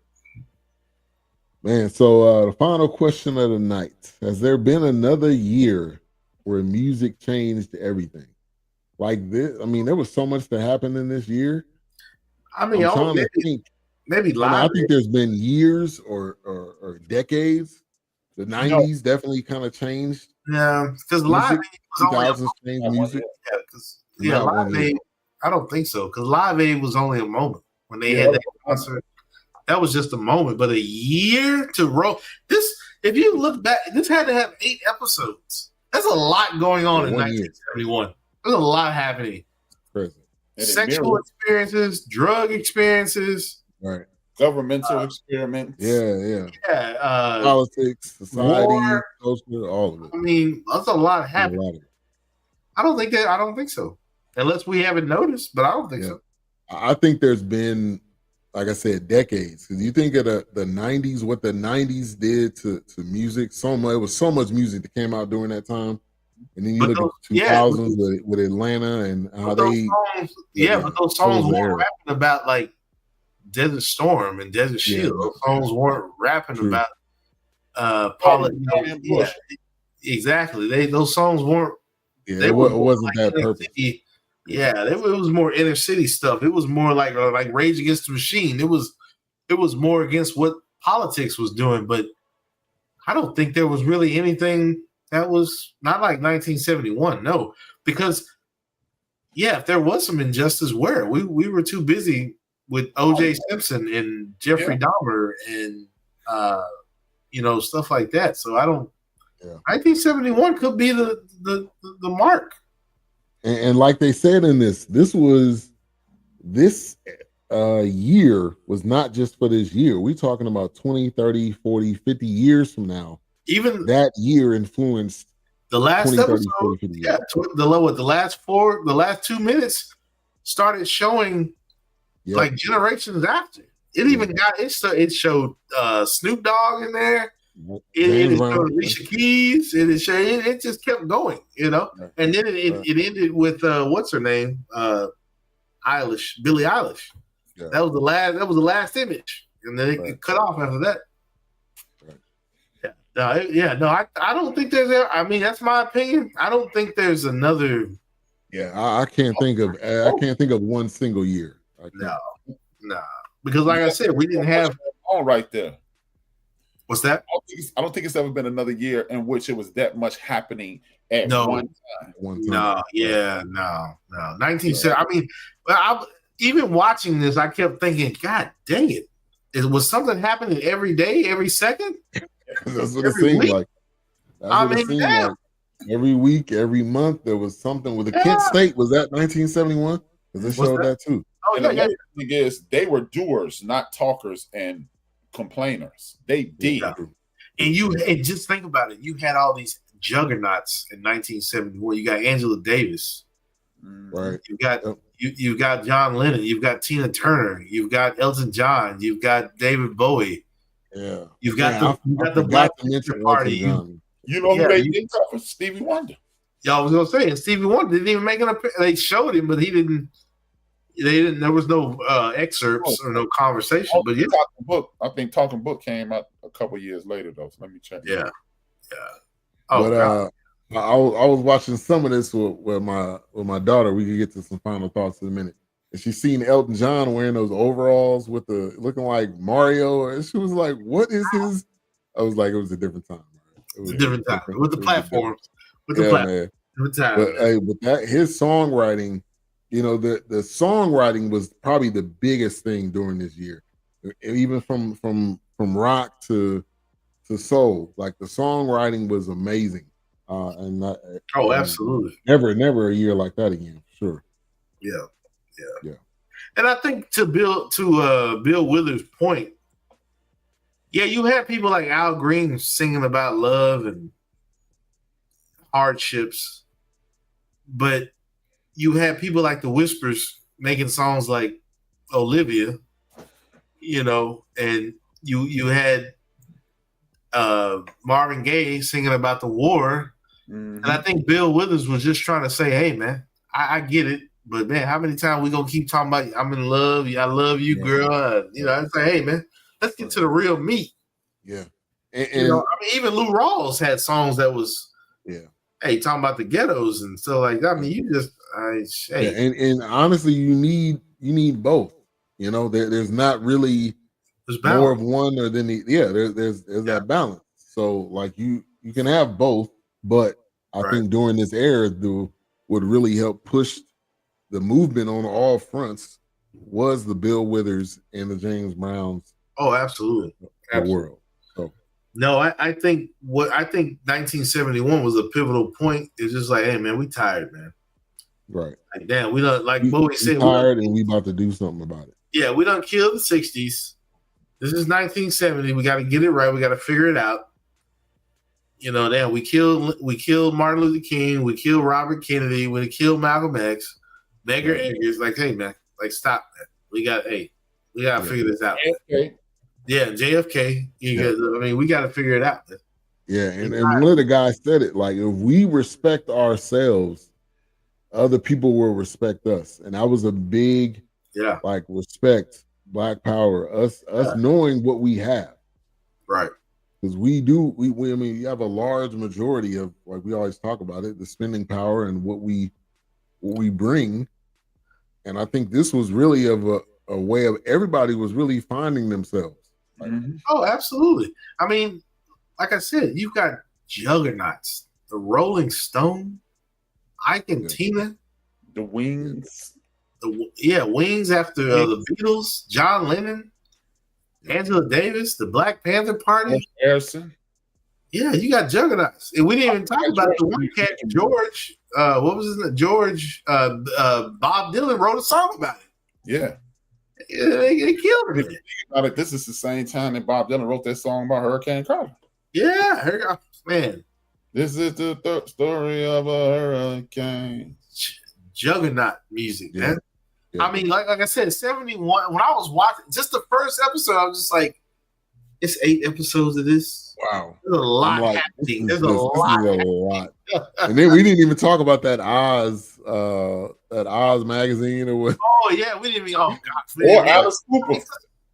Man, so the final question of the night. Has there been another year where music changed everything? Like this? I mean, there was so much that happened in this year. I mean, maybe live. I think there's been years or decades. The 90s definitely kind of changed. Yeah, because Live Aid was 2000s changed music. Live Aid, I don't think so. Because Live Aid was only a moment when they had that concert. That was just a moment, but a year to roll. This, if you look back, this had to have 8 episodes. That's a lot going on in 1971. There's a lot happening. Crazy. Sexual experiences, drug experiences, right? Governmental experiments. Yeah. Politics, society, culture, all of it. I mean, that's a lot happening. I don't think so. Unless we haven't noticed, but I don't think so. I think there's been, like I said, decades. Because you think of the 90s, what the 90s did to music. It was so much music that came out during that time. And then you look at the 2000s with Atlanta and how they... but those songs weren't rapping about like Desert Storm and Desert Shield. Those songs weren't rapping True. about Bush. yeah, exactly. Those songs weren't. Yeah, They it were wasn't like that purpose. It was more inner city stuff. It was more like Rage Against the Machine. It was more against what politics was doing. But I don't think there was really anything that was not like 1971. No, because if there was some injustice, where we were too busy with O.J. Simpson and Jeffrey Dahmer and stuff like that. So I don't. 1971 could be the mark. And like they said in this year was not just for this year. We're talking about 20, 30, 40, 50 years from now. Even that year influenced the last 20, 30, episode. 40, 50 years. The last 2 minutes started showing like generations after. It even got it showed Snoop Dogg in there. It showed Alicia Keys. It just kept going, and then it ended with what's her name, Billie Eilish. Yeah. That was the last image, and then it cut off after that. Right. I don't think there's. I mean, that's my opinion. I don't think there's another. Yeah, I can't think of one single year. No, because like I said, we didn't have all right there. What's that? I don't think it's ever been another year in which it was that much happening at one time. No. 1970. I mean, even watching this, I kept thinking, God dang it. Was something happening every day, every second? That's what it seemed like. Like. Every week, every month, there was something with the Kent State. Was that 1971? Because it showed that too. Oh, the thing is, they were doers, not talkers and complainers. They did. And just think about it. You had all these juggernauts in 1971. You got Angela Davis. Right. You've got John Lennon. You've got Tina Turner. You've got Elton John. You've got David Bowie. Yeah. You've got the Black Panther Party. You know who they did for? Stevie Wonder. Yeah, I was gonna say, and Stevie Wonder didn't even make an appearance. They showed him, but he didn't. They didn't. There was no excerpts or no conversation. But I think Talking Book came out a couple years later, though. So let me check. Yeah. Oh, but I was watching some of this with my daughter. We could get to some final thoughts in a minute. And she seen Elton John wearing those overalls with the looking like Mario, and she was like, "What is his?" I was like, "It was a different time. It was a different time with the platforms, with the platform. Different time. But that his songwriting, the songwriting was probably the biggest thing during this year, even from rock to soul. Like the songwriting was amazing, absolutely. Never a year like that again. Sure. Yeah. And I think to Bill Withers' point, you had people like Al Green singing about love and hardships, but you had people like the Whispers making songs like Olivia, and you had Marvin Gaye singing about the war. Mm-hmm. And I think Bill Withers was just trying to say, hey, man, I get it. But, man, how many times we going to keep talking about I'm in love, I love you, girl? I say, hey, man, let's get to the real meat. Yeah. And even Lou Rawls had songs that was, hey, talking about the ghettos and stuff like that. I mean, you just, and honestly, you need both. There's not really more of one or than there's that balance. So, like, you can have both, but I think during this era, would really help push the movement on all fronts was the Bill Withers and the James Browns. Oh, absolutely. World. So no, I think 1971 was a pivotal point. It's just like, hey man, we tired, man. Right. Like damn, we done like Bowie said, tired and we about to do something about it. Yeah, we done killed the 60s. This is 1970. We got to get it right. We got to figure it out. Damn, we killed Martin Luther King. We killed Robert Kennedy. We killed Malcolm X. Medgar Evers, like, hey man, like stop that. We got to figure this out. JFK. Yeah, JFK. We got to figure it out. Man. Yeah, and one of the guys said it, like, if we respect ourselves, other people will respect us. And that was a big, respect Black Power, us knowing what we have. Right. Because we I mean, you have a large majority of, like we always talk about it, the spending power and what we bring. And I think this was really of a way of everybody was really finding themselves. Oh, absolutely. I mean, like I said, you've got juggernauts, the Rolling Stone, Ike and Tina, the Wings. Wings after the Beatles, John Lennon, Angela Davis, the Black Panther Party. Harrison. Yeah, you got juggernauts. And we didn't even talk about the one cat, George. What was his name? George. Bob Dylan wrote a song about it. Yeah. They killed it. About it. This is the same time that Bob Dylan wrote that song about Hurricane Carter. Yeah, man. This is the story of a hurricane. Juggernaut music, man. Yeah. I mean, like I said, 71. When I was watching just the first episode, I was just like, it's 8 episodes of this. Wow. There's a lot happening. There's a lot. And then we didn't even talk about that Oz magazine or what. Oh yeah, we didn't even. Oh God. Or Alice Cooper.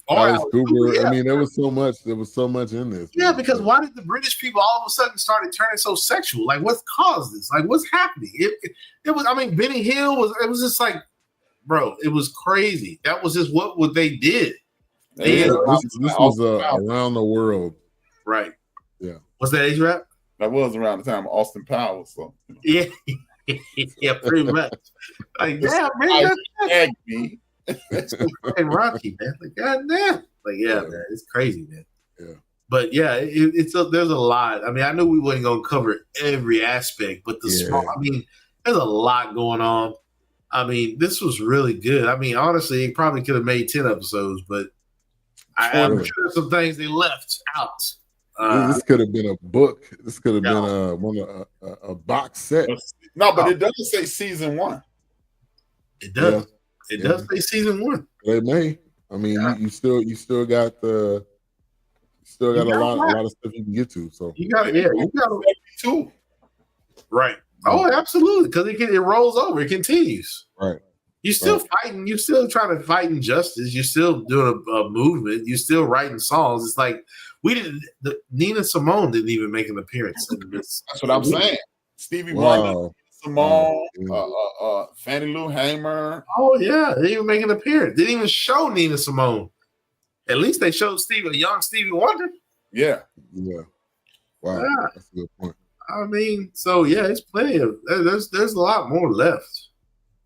Alice Cooper. Yeah. I mean, there was so much in this. Yeah, because why did the British people all of a sudden started turning so sexual? Like, what's caused this? Like, what's happening? It was. I mean, Benny Hill was. It was just like, bro, it was crazy. That was just what they did. This was around the world. Right. Yeah. Was that HRap? That was around the time of Austin Powers. So, Yeah. Yeah, pretty much. Like, damn, man. It's fucking Rocky, man. Like, goddamn. Like, yeah, man. It's crazy, man. Yeah. But yeah, there's a lot. I mean, I knew we wasn't gonna cover every aspect, but there's a lot going on. I mean, this was really good. I mean, honestly, it probably could have made 10 episodes, but I'm sure there's some things they left out. This could have been a book. This could have been a box set. No, but it doesn't say season 1. It does. Yeah. It does say season 1. It may. I mean, you still got a lot of stuff you can get to. So you got 2. Right. Oh, absolutely. Because it rolls over. It continues. Right. You're still fighting. You're still trying to fight injustice. You're still doing a movement. You're still writing songs. It's like Nina Simone didn't even make an appearance in this. That's what I'm saying. Stevie Wonder, Simone, Fannie Lou Hamer. Oh yeah, they didn't even make an appearance. They didn't even show Nina Simone. At least they showed a young Stevie Wonder. Yeah. Yeah. Wow. Yeah. That's a good point. I mean, so yeah, it's plenty of. There's a lot more left.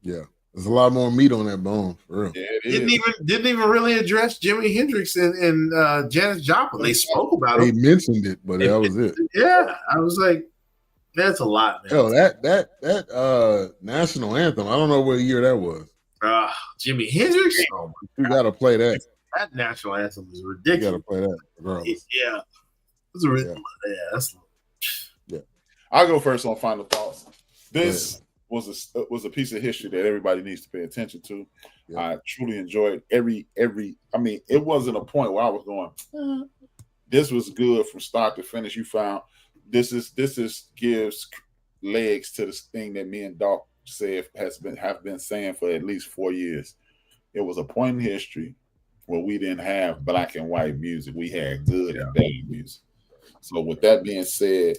Yeah. There's a lot more meat on that bone, for real. Yeah, didn't even really address Jimi Hendrix and Janis Joplin. They spoke about it. They mentioned it, but that was it. Yeah, I was like, that's a lot, man. Yo, that national anthem. I don't know what year that was. Jimi Hendrix. Oh you got to play that. That national anthem is ridiculous. You got to play that, regardless. Yeah, it's yeah. I'll go first on final thoughts. This was a piece of history that everybody needs to pay attention to. Yeah. I truly enjoyed every. I mean, it wasn't a point where I was going, this was good from start to finish. You found this gives legs to this thing that me and Dawk have been saying for at least 4 years. It was a point in history where we didn't have black and white music. We had good and bad music. So with that being said,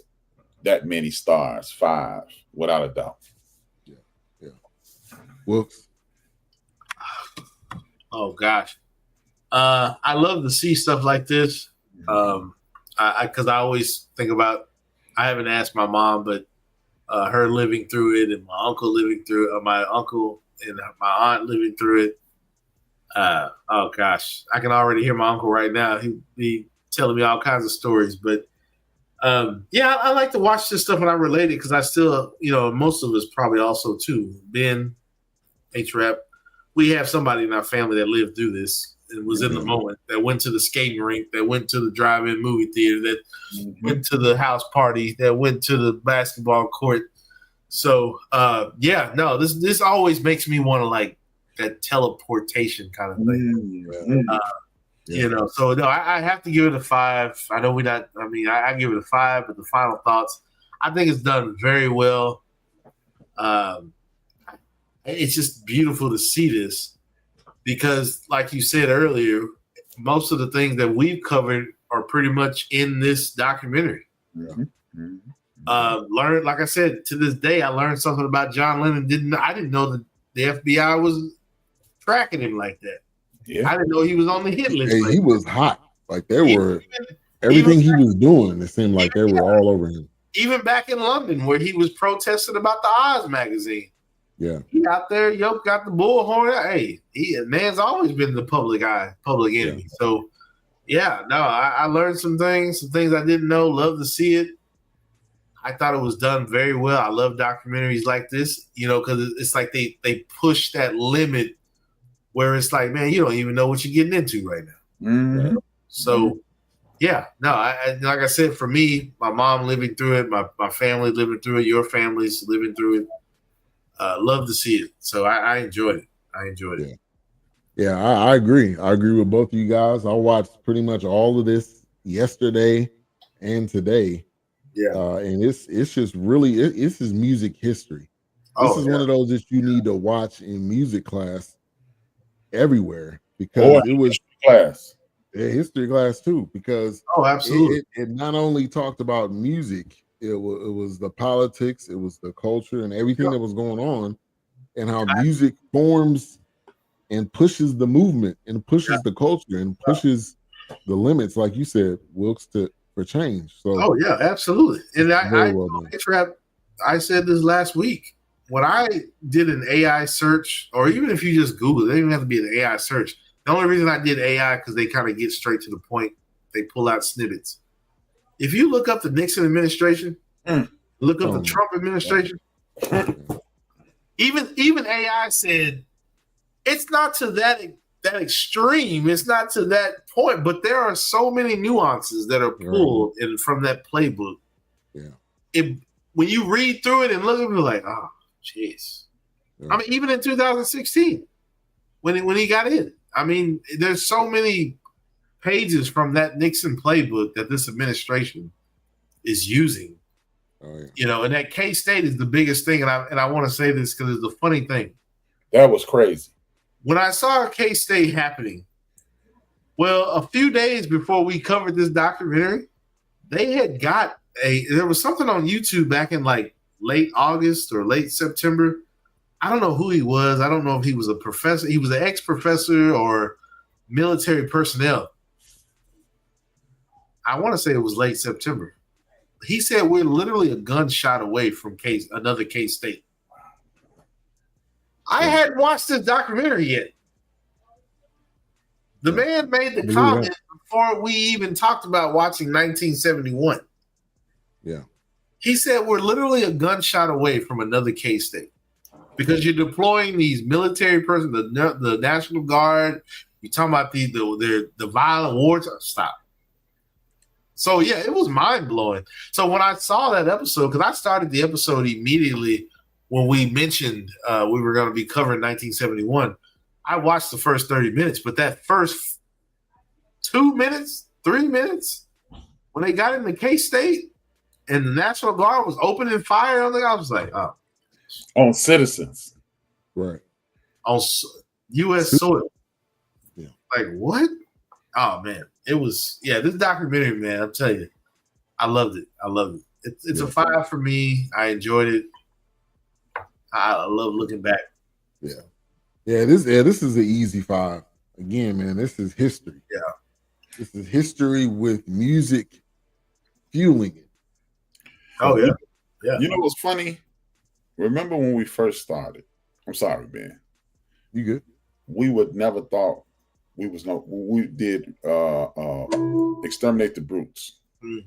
that many stars, 5, without a doubt. Wilks. Oh gosh, I love to see stuff like this. Because I always think about. I haven't asked my mom, but her living through it, and my uncle living through it, my uncle and my aunt living through it. Oh gosh, I can already hear my uncle right now. He telling me all kinds of stories, but I like to watch this stuff when I relate it because I still, most of us probably also too. Ben, HRap, we have somebody in our family that lived through this and was in the moment, that went to the skating rink, that went to the drive-in movie theater, that went to the house party, that went to the basketball court. So, this always makes me want to like that teleportation kind of thing. So no, I have to give it a 5. I know I give it a 5, but the final thoughts, I think it's done very well. It's just beautiful to see this. because, like you said earlier, most of the things that we've covered are pretty much in this documentary. Mm-hmm. Mm-hmm. Learned, like I said, to this day, I learned something about John Lennon. I didn't know that the FBI was tracking him like that. Yeah. I didn't know he was on the hit list. Hey, he was hot. Like everything he was doing, it seemed like they were all over him. Even back in London, where he was protesting about the Oz magazine. Yeah. He out there, got the bullhorn. Hey, man's always been the public enemy. Yeah. So, I learned some things I didn't know. Love to see it. I thought it was done very well. I love documentaries like this, because it's like they push that limit where it's like, man, you don't even know what you're getting into right now. Mm-hmm. So, like I said, for me, my mom living through it, my family living through it, your family's living through it. Love to see it. So I enjoyed it. Yeah, I agree. I agree with both of you guys. I watched pretty much all of this yesterday and today. Yeah. And it's just really, this is music history. This is one of those that you need to watch in music class everywhere, because it was history class too, because absolutely, it not only talked about music, it was the politics, it was the culture and everything that was going on, and how music forms and pushes the movement and pushes the culture and pushes the limits, like you said, Wilks, for change. So absolutely. And I said this last week. When I did an AI search, or even if you just Google it, doesn't even have to be an AI search. The only reason I did AI because they kind of get straight to the point. They pull out snippets. If you look up the Nixon administration, look up the Trump administration, even AI said it's not to that extreme. It's not to that point, but there are so many nuances that are pulled from that playbook. Yeah. When you read through it and look at it, you're like, oh, jeez. Yeah. I mean, even in 2016, when he got in, I mean, there's so many pages from that Nixon playbook that this administration is using. Oh, yeah. And that K-State is the biggest thing. And I want to say this because it's the funny thing. That was crazy. When I saw K-State happening, well, a few days before we covered this documentary, they had there was something on YouTube back in like late August or late September. I don't know who he was. I don't know if he was a professor. He was an ex-professor or military personnel. I want to say it was late September. He said we're literally a gunshot away from another K-State. I hadn't watched this documentary yet. The man made the comment before we even talked about watching 1971. Yeah. He said we're literally a gunshot away from another K-State because you're deploying these military persons, the National Guard. You're talking about the violent wars. Stop. So, it was mind-blowing. So when I saw that episode, because I started the episode immediately when we mentioned we were going to be covering 1971, I watched the first 30 minutes, but that first 2 minutes, 3 minutes, when they got in the K-State and the National Guard was opening fire on them, I was like, oh. On citizens. Right. On U.S. soil. Yeah. Like, what? Oh, man. It was, this documentary, man, I'll tell you, I loved it. It's a 5 for me. I enjoyed it. I love looking back. Yeah. Yeah, this is an easy 5. Again, man, this is history. Yeah. This is history with music fueling it. Oh, yeah. Yeah. You know what's funny? Remember when we first started? I'm sorry, man. You good? We would never thought we did Exterminate the Brutes.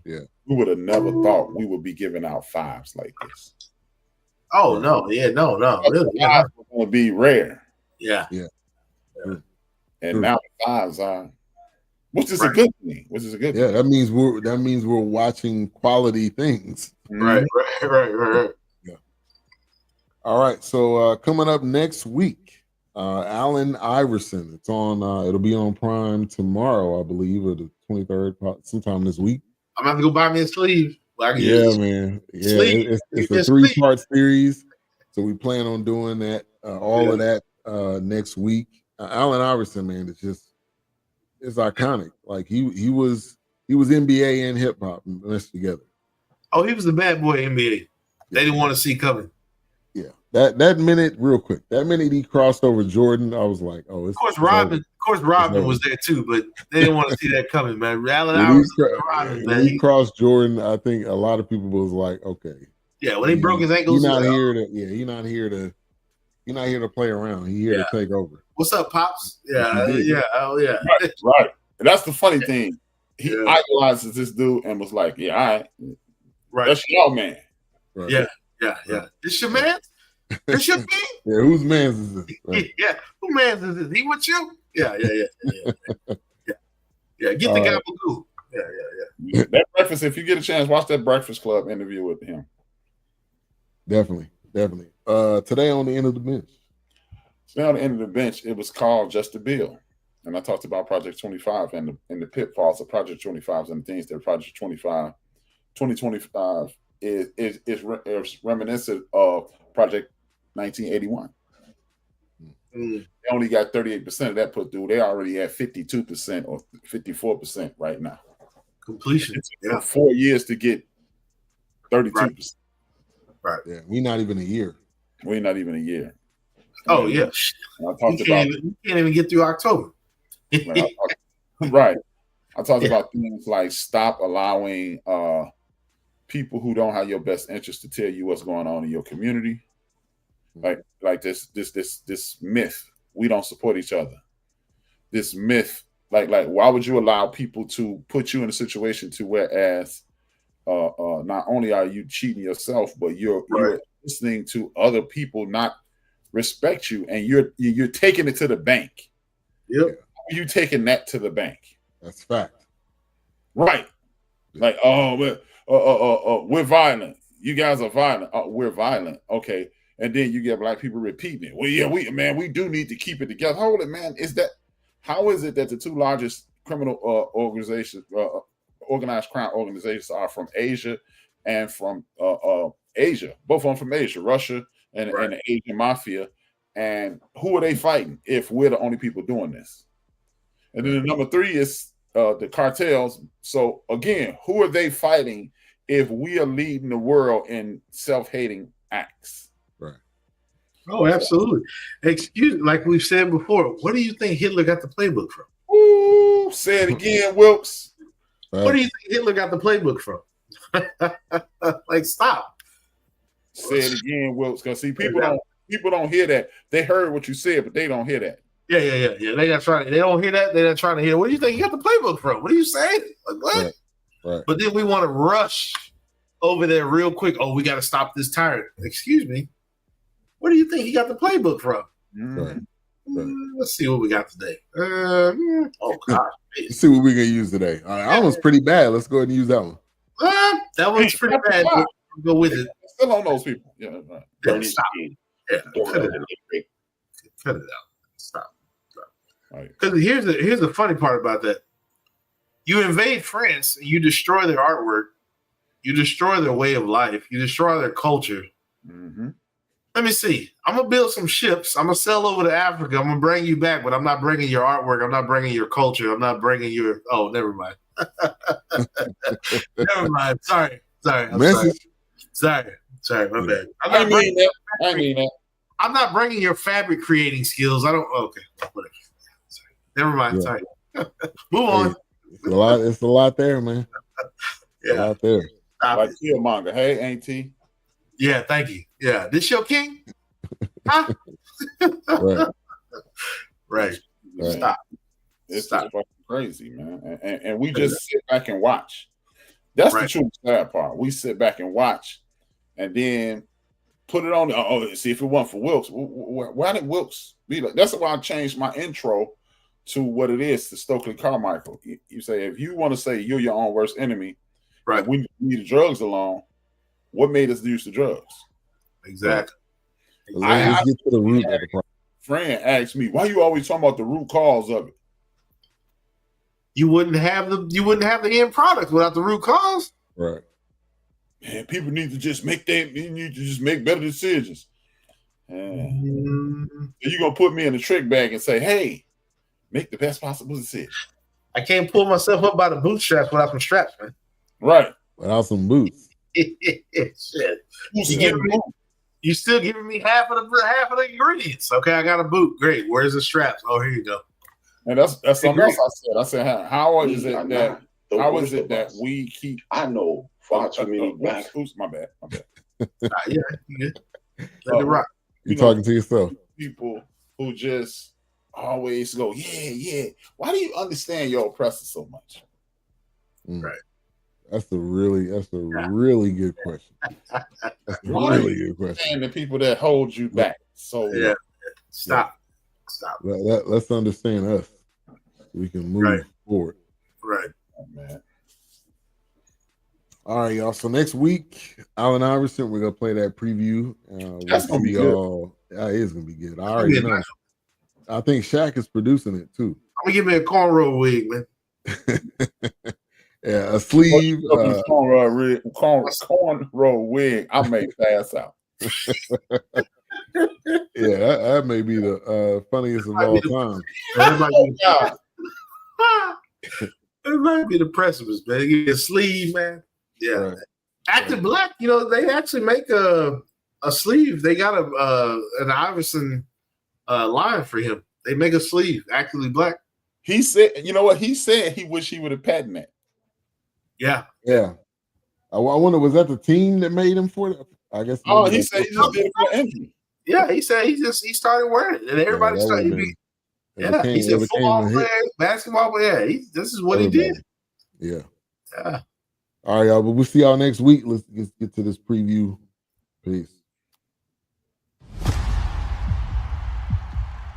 Yeah. We would have never thought we would be giving out 5s like this. Oh, no. Yeah, no. Really. 5s were going to be rare. Yeah. Yeah. And now the 5s are, which is a good thing. Yeah, that means we're watching quality things. Right. Yeah. All right. So coming up next week, Allen Iverson. It's on. It'll be on Prime tomorrow, I believe, or the 23rd, sometime this week. I'm gonna have to go buy me a sleeve. Yeah, man. Yeah, it's a 3-part series, so we plan on doing that. All of that next week. Allen Iverson, man, it's iconic. Like he was NBA and hip hop mixed together. Oh, he was the bad boy NBA. They didn't want to see coming. Yeah, that minute, real quick, that minute he crossed over Jordan, I was like, oh, of course Rodman was there too, but they didn't want to see that coming, man. Allen Iverson, when he crossed Jordan, I think a lot of people was like, okay, yeah, when he broke his ankles, he's not here to play around. He's here to take over. What's up, pops? Yeah, oh yeah, right. And that's the funny thing. He idolizes this dude and was like, yeah, all right. That's your man. Right. Yeah. This your man? This your king? Yeah, whose man's is this? Right. Yeah, whose man's is this? He with you? Yeah. Get the gabagoo. Yeah. That Breakfast, if you get a chance, watch that Breakfast Club interview with him. Definitely. Today on the end of the bench. Today on the end of the bench, it was called Just a Bill. And I talked about Project 25 and the pitfalls of Project 25 and the things that Project 2025 is reminiscent of Project 1981. They only got 38% of that put through. They already at 52% or 54% right now. Completion. It took 4 years to get 32%. Right. Yeah, we're not even a year. Oh, yeah. I talked about you can't even get through October. Right. I talked about things like stop allowing people who don't have your best interest to tell you what's going on in your community. Like this myth, we don't support each other. This myth, like why would you allow people to put you in a situation to whereas not only are you cheating yourself, but you're listening to other people not respect you, and you're taking it to the bank. Yep. You taking that to the bank. That's fact. Right. Like, we're violent. You guys are violent. We're violent. Okay. And then you get black people repeating it. Well, yeah, we do need to keep it together. Hold it, man. How is it that the two largest criminal organizations, organized crime organizations, are from Asia and from Asia? Both of them from Asia, Russia and the Asian mafia. And who are they fighting if we're the only people doing this? And then the number three is the cartels. So again, who are they fighting if we are leading the world in self-hating acts? Right. Oh, absolutely. Like we've said before, what do you think Hitler got the playbook from? Ooh, say it again, Wilks. What do you think Hitler got the playbook from? Like, stop. Say it again, Wilks. Because see, people don't hear that. They heard what you said, but they don't hear that. Yeah. They don't hear that. They're not trying to hear. What do you think you got the playbook from? What are you saying? Like, what? Right. But then we want to rush over there real quick. Oh, we got to stop this tyrant. Excuse me. Where do you think he got the playbook from? Right. Let's see what we got today. Oh gosh. Let's see what we're gonna use today. All right, that one's pretty bad. Let's go ahead and use that one. That one's pretty bad. Go with it. Still on those people. Yeah, right. Stop. Yeah, cut it out. Stop. Because here's the funny part about that. You invade France and you destroy their artwork, you destroy their way of life, you destroy their culture. Mm-hmm. Let me see. I'm gonna build some ships. I'm gonna sail over to Africa. I'm gonna bring you back, but I'm not bringing your artwork. I'm not bringing your culture. I'm not bringing your. Oh, never mind. Never mind. Sorry. Sorry. My bad. I mean that. I'm not bringing your fabric creating skills. I don't. Okay. Whatever. Sorry. Never mind. Yeah. Sorry. Move on. It's a lot there, man. Yeah. A lot there. Like Killmonger. Hey, ain't he? Yeah, thank you. Yeah, this your king? Huh? Right. Stop. It's just fucking crazy, man. And we just sit back and watch. That's the true sad part. We sit back and watch, and then put it on. See if it wasn't for Wilks. Why did Wilks be like? That's why I changed my intro to what it is to Stokely Carmichael. You say if you want to say you're your own worst enemy, right? We leave the drugs alone. What made us use the drugs? Exactly. Let's get to the root of the problem. Friend asked me, why you always talking about the root cause of it? You wouldn't have the end product without the root cause. Right. Man, people need to just make better decisions. So you're gonna put me in the trick bag and say, "Hey, make the best possible decision." I can't pull myself up by the bootstraps without some straps, man. Right. Without some boots. Shit. You still giving me half of the ingredients. Okay, I got a boot. Great. Where's the straps? Oh, here you go. And that's something else I said. I said, how is it that we keep? I know far too many black. My bad. Yeah, you let it rock. You talking to yourself? People who just always go, yeah. Why do you understand your oppressor so much? Right. That's a really good question. That's a really good question. And the people that hold you back. So yeah, stop. Let's understand us. We can move forward. Right. Oh, man. All right, y'all. So next week, Allen Iverson, we're gonna play that preview. That's gonna be good. Yeah, it is gonna be good. I already know. Nice. I think Shaq is producing it too. I'm gonna give me a cornrow wig, man. Yeah, a sleeve. Cornrow wig. I may pass out. Yeah, that may be the funniest of all time. It might be the precipice, man. Give me a sleeve, man. Yeah. Right. Active Black, they actually make a sleeve. They got an Iverson line for him. They make a sleeve, Actively Black. He said, you know what? He said he wish he would have patented that. Yeah. Yeah. I wonder, was that the team that made him for it? I guess. Oh, he said he just did it for envy. Yeah, he said he started wearing it, and everybody started. He said football player, basketball player. This is what he did. Yeah. Yeah. All right, y'all. But we'll see y'all next week. Let's get to this preview. Peace.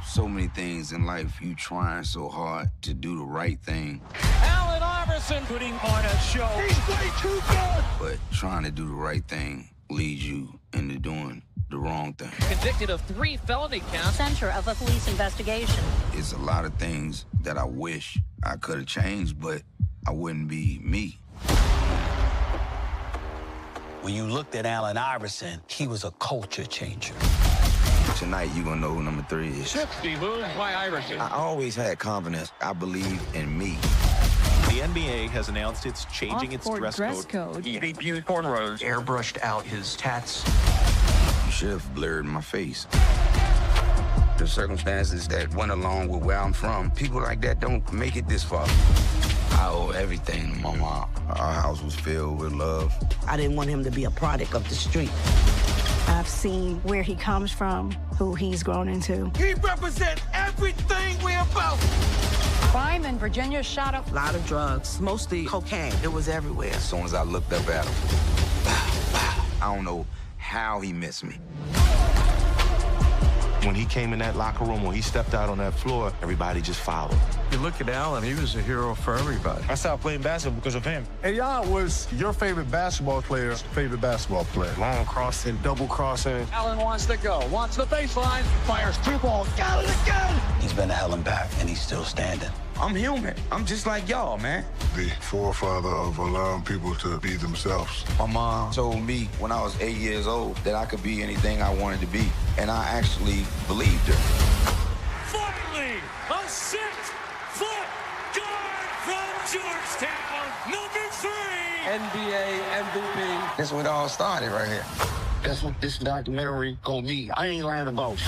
So many things in life, you trying so hard to do the right thing. Allen Iverson putting on a show. He's way too good. But trying to do the right thing leads you into doing the wrong thing. Convicted of 3 felony counts. Center of a police investigation. It's a lot of things that I wish I could have changed, but I wouldn't be me. When you looked at Allen Iverson, he was a culture changer. Tonight, you're going to know who number 3 is. Steve, why Iverson? I always had confidence. I believe in me. The NBA has announced it's changing its dress code. He abused cornrows. Airbrushed out his tats. You should have blurred my face. The circumstances that went along with where I'm from, people like that don't make it this far. I owe everything to my mom. Our house was filled with love. I didn't want him to be a product of the street. I've seen where he comes from, who he's grown into. He represents everything we're about. Crime in Virginia shot up. A lot of drugs, mostly cocaine. It was everywhere. As soon as I looked up at him, I don't know how he missed me. When he came in that locker room, when he stepped out on that floor, everybody just followed. You look at Allen, he was a hero for everybody. I stopped playing basketball because of him. Hey, y'all, was your favorite basketball player Long crossing, double crossing. Allen wants to go, wants the baseline, fires 2 balls, got it again! He's been to hell and back, and he's still standing. I'm human. I'm just like y'all, man. The forefather of allowing people to be themselves. My mom told me when I was 8 years old that I could be anything I wanted to be, and I actually believed her. Finally, a 6-foot guard from Georgetown, number 3. NBA MVP. That's what it all started right here. That's what this documentary gonna be. I ain't lying about.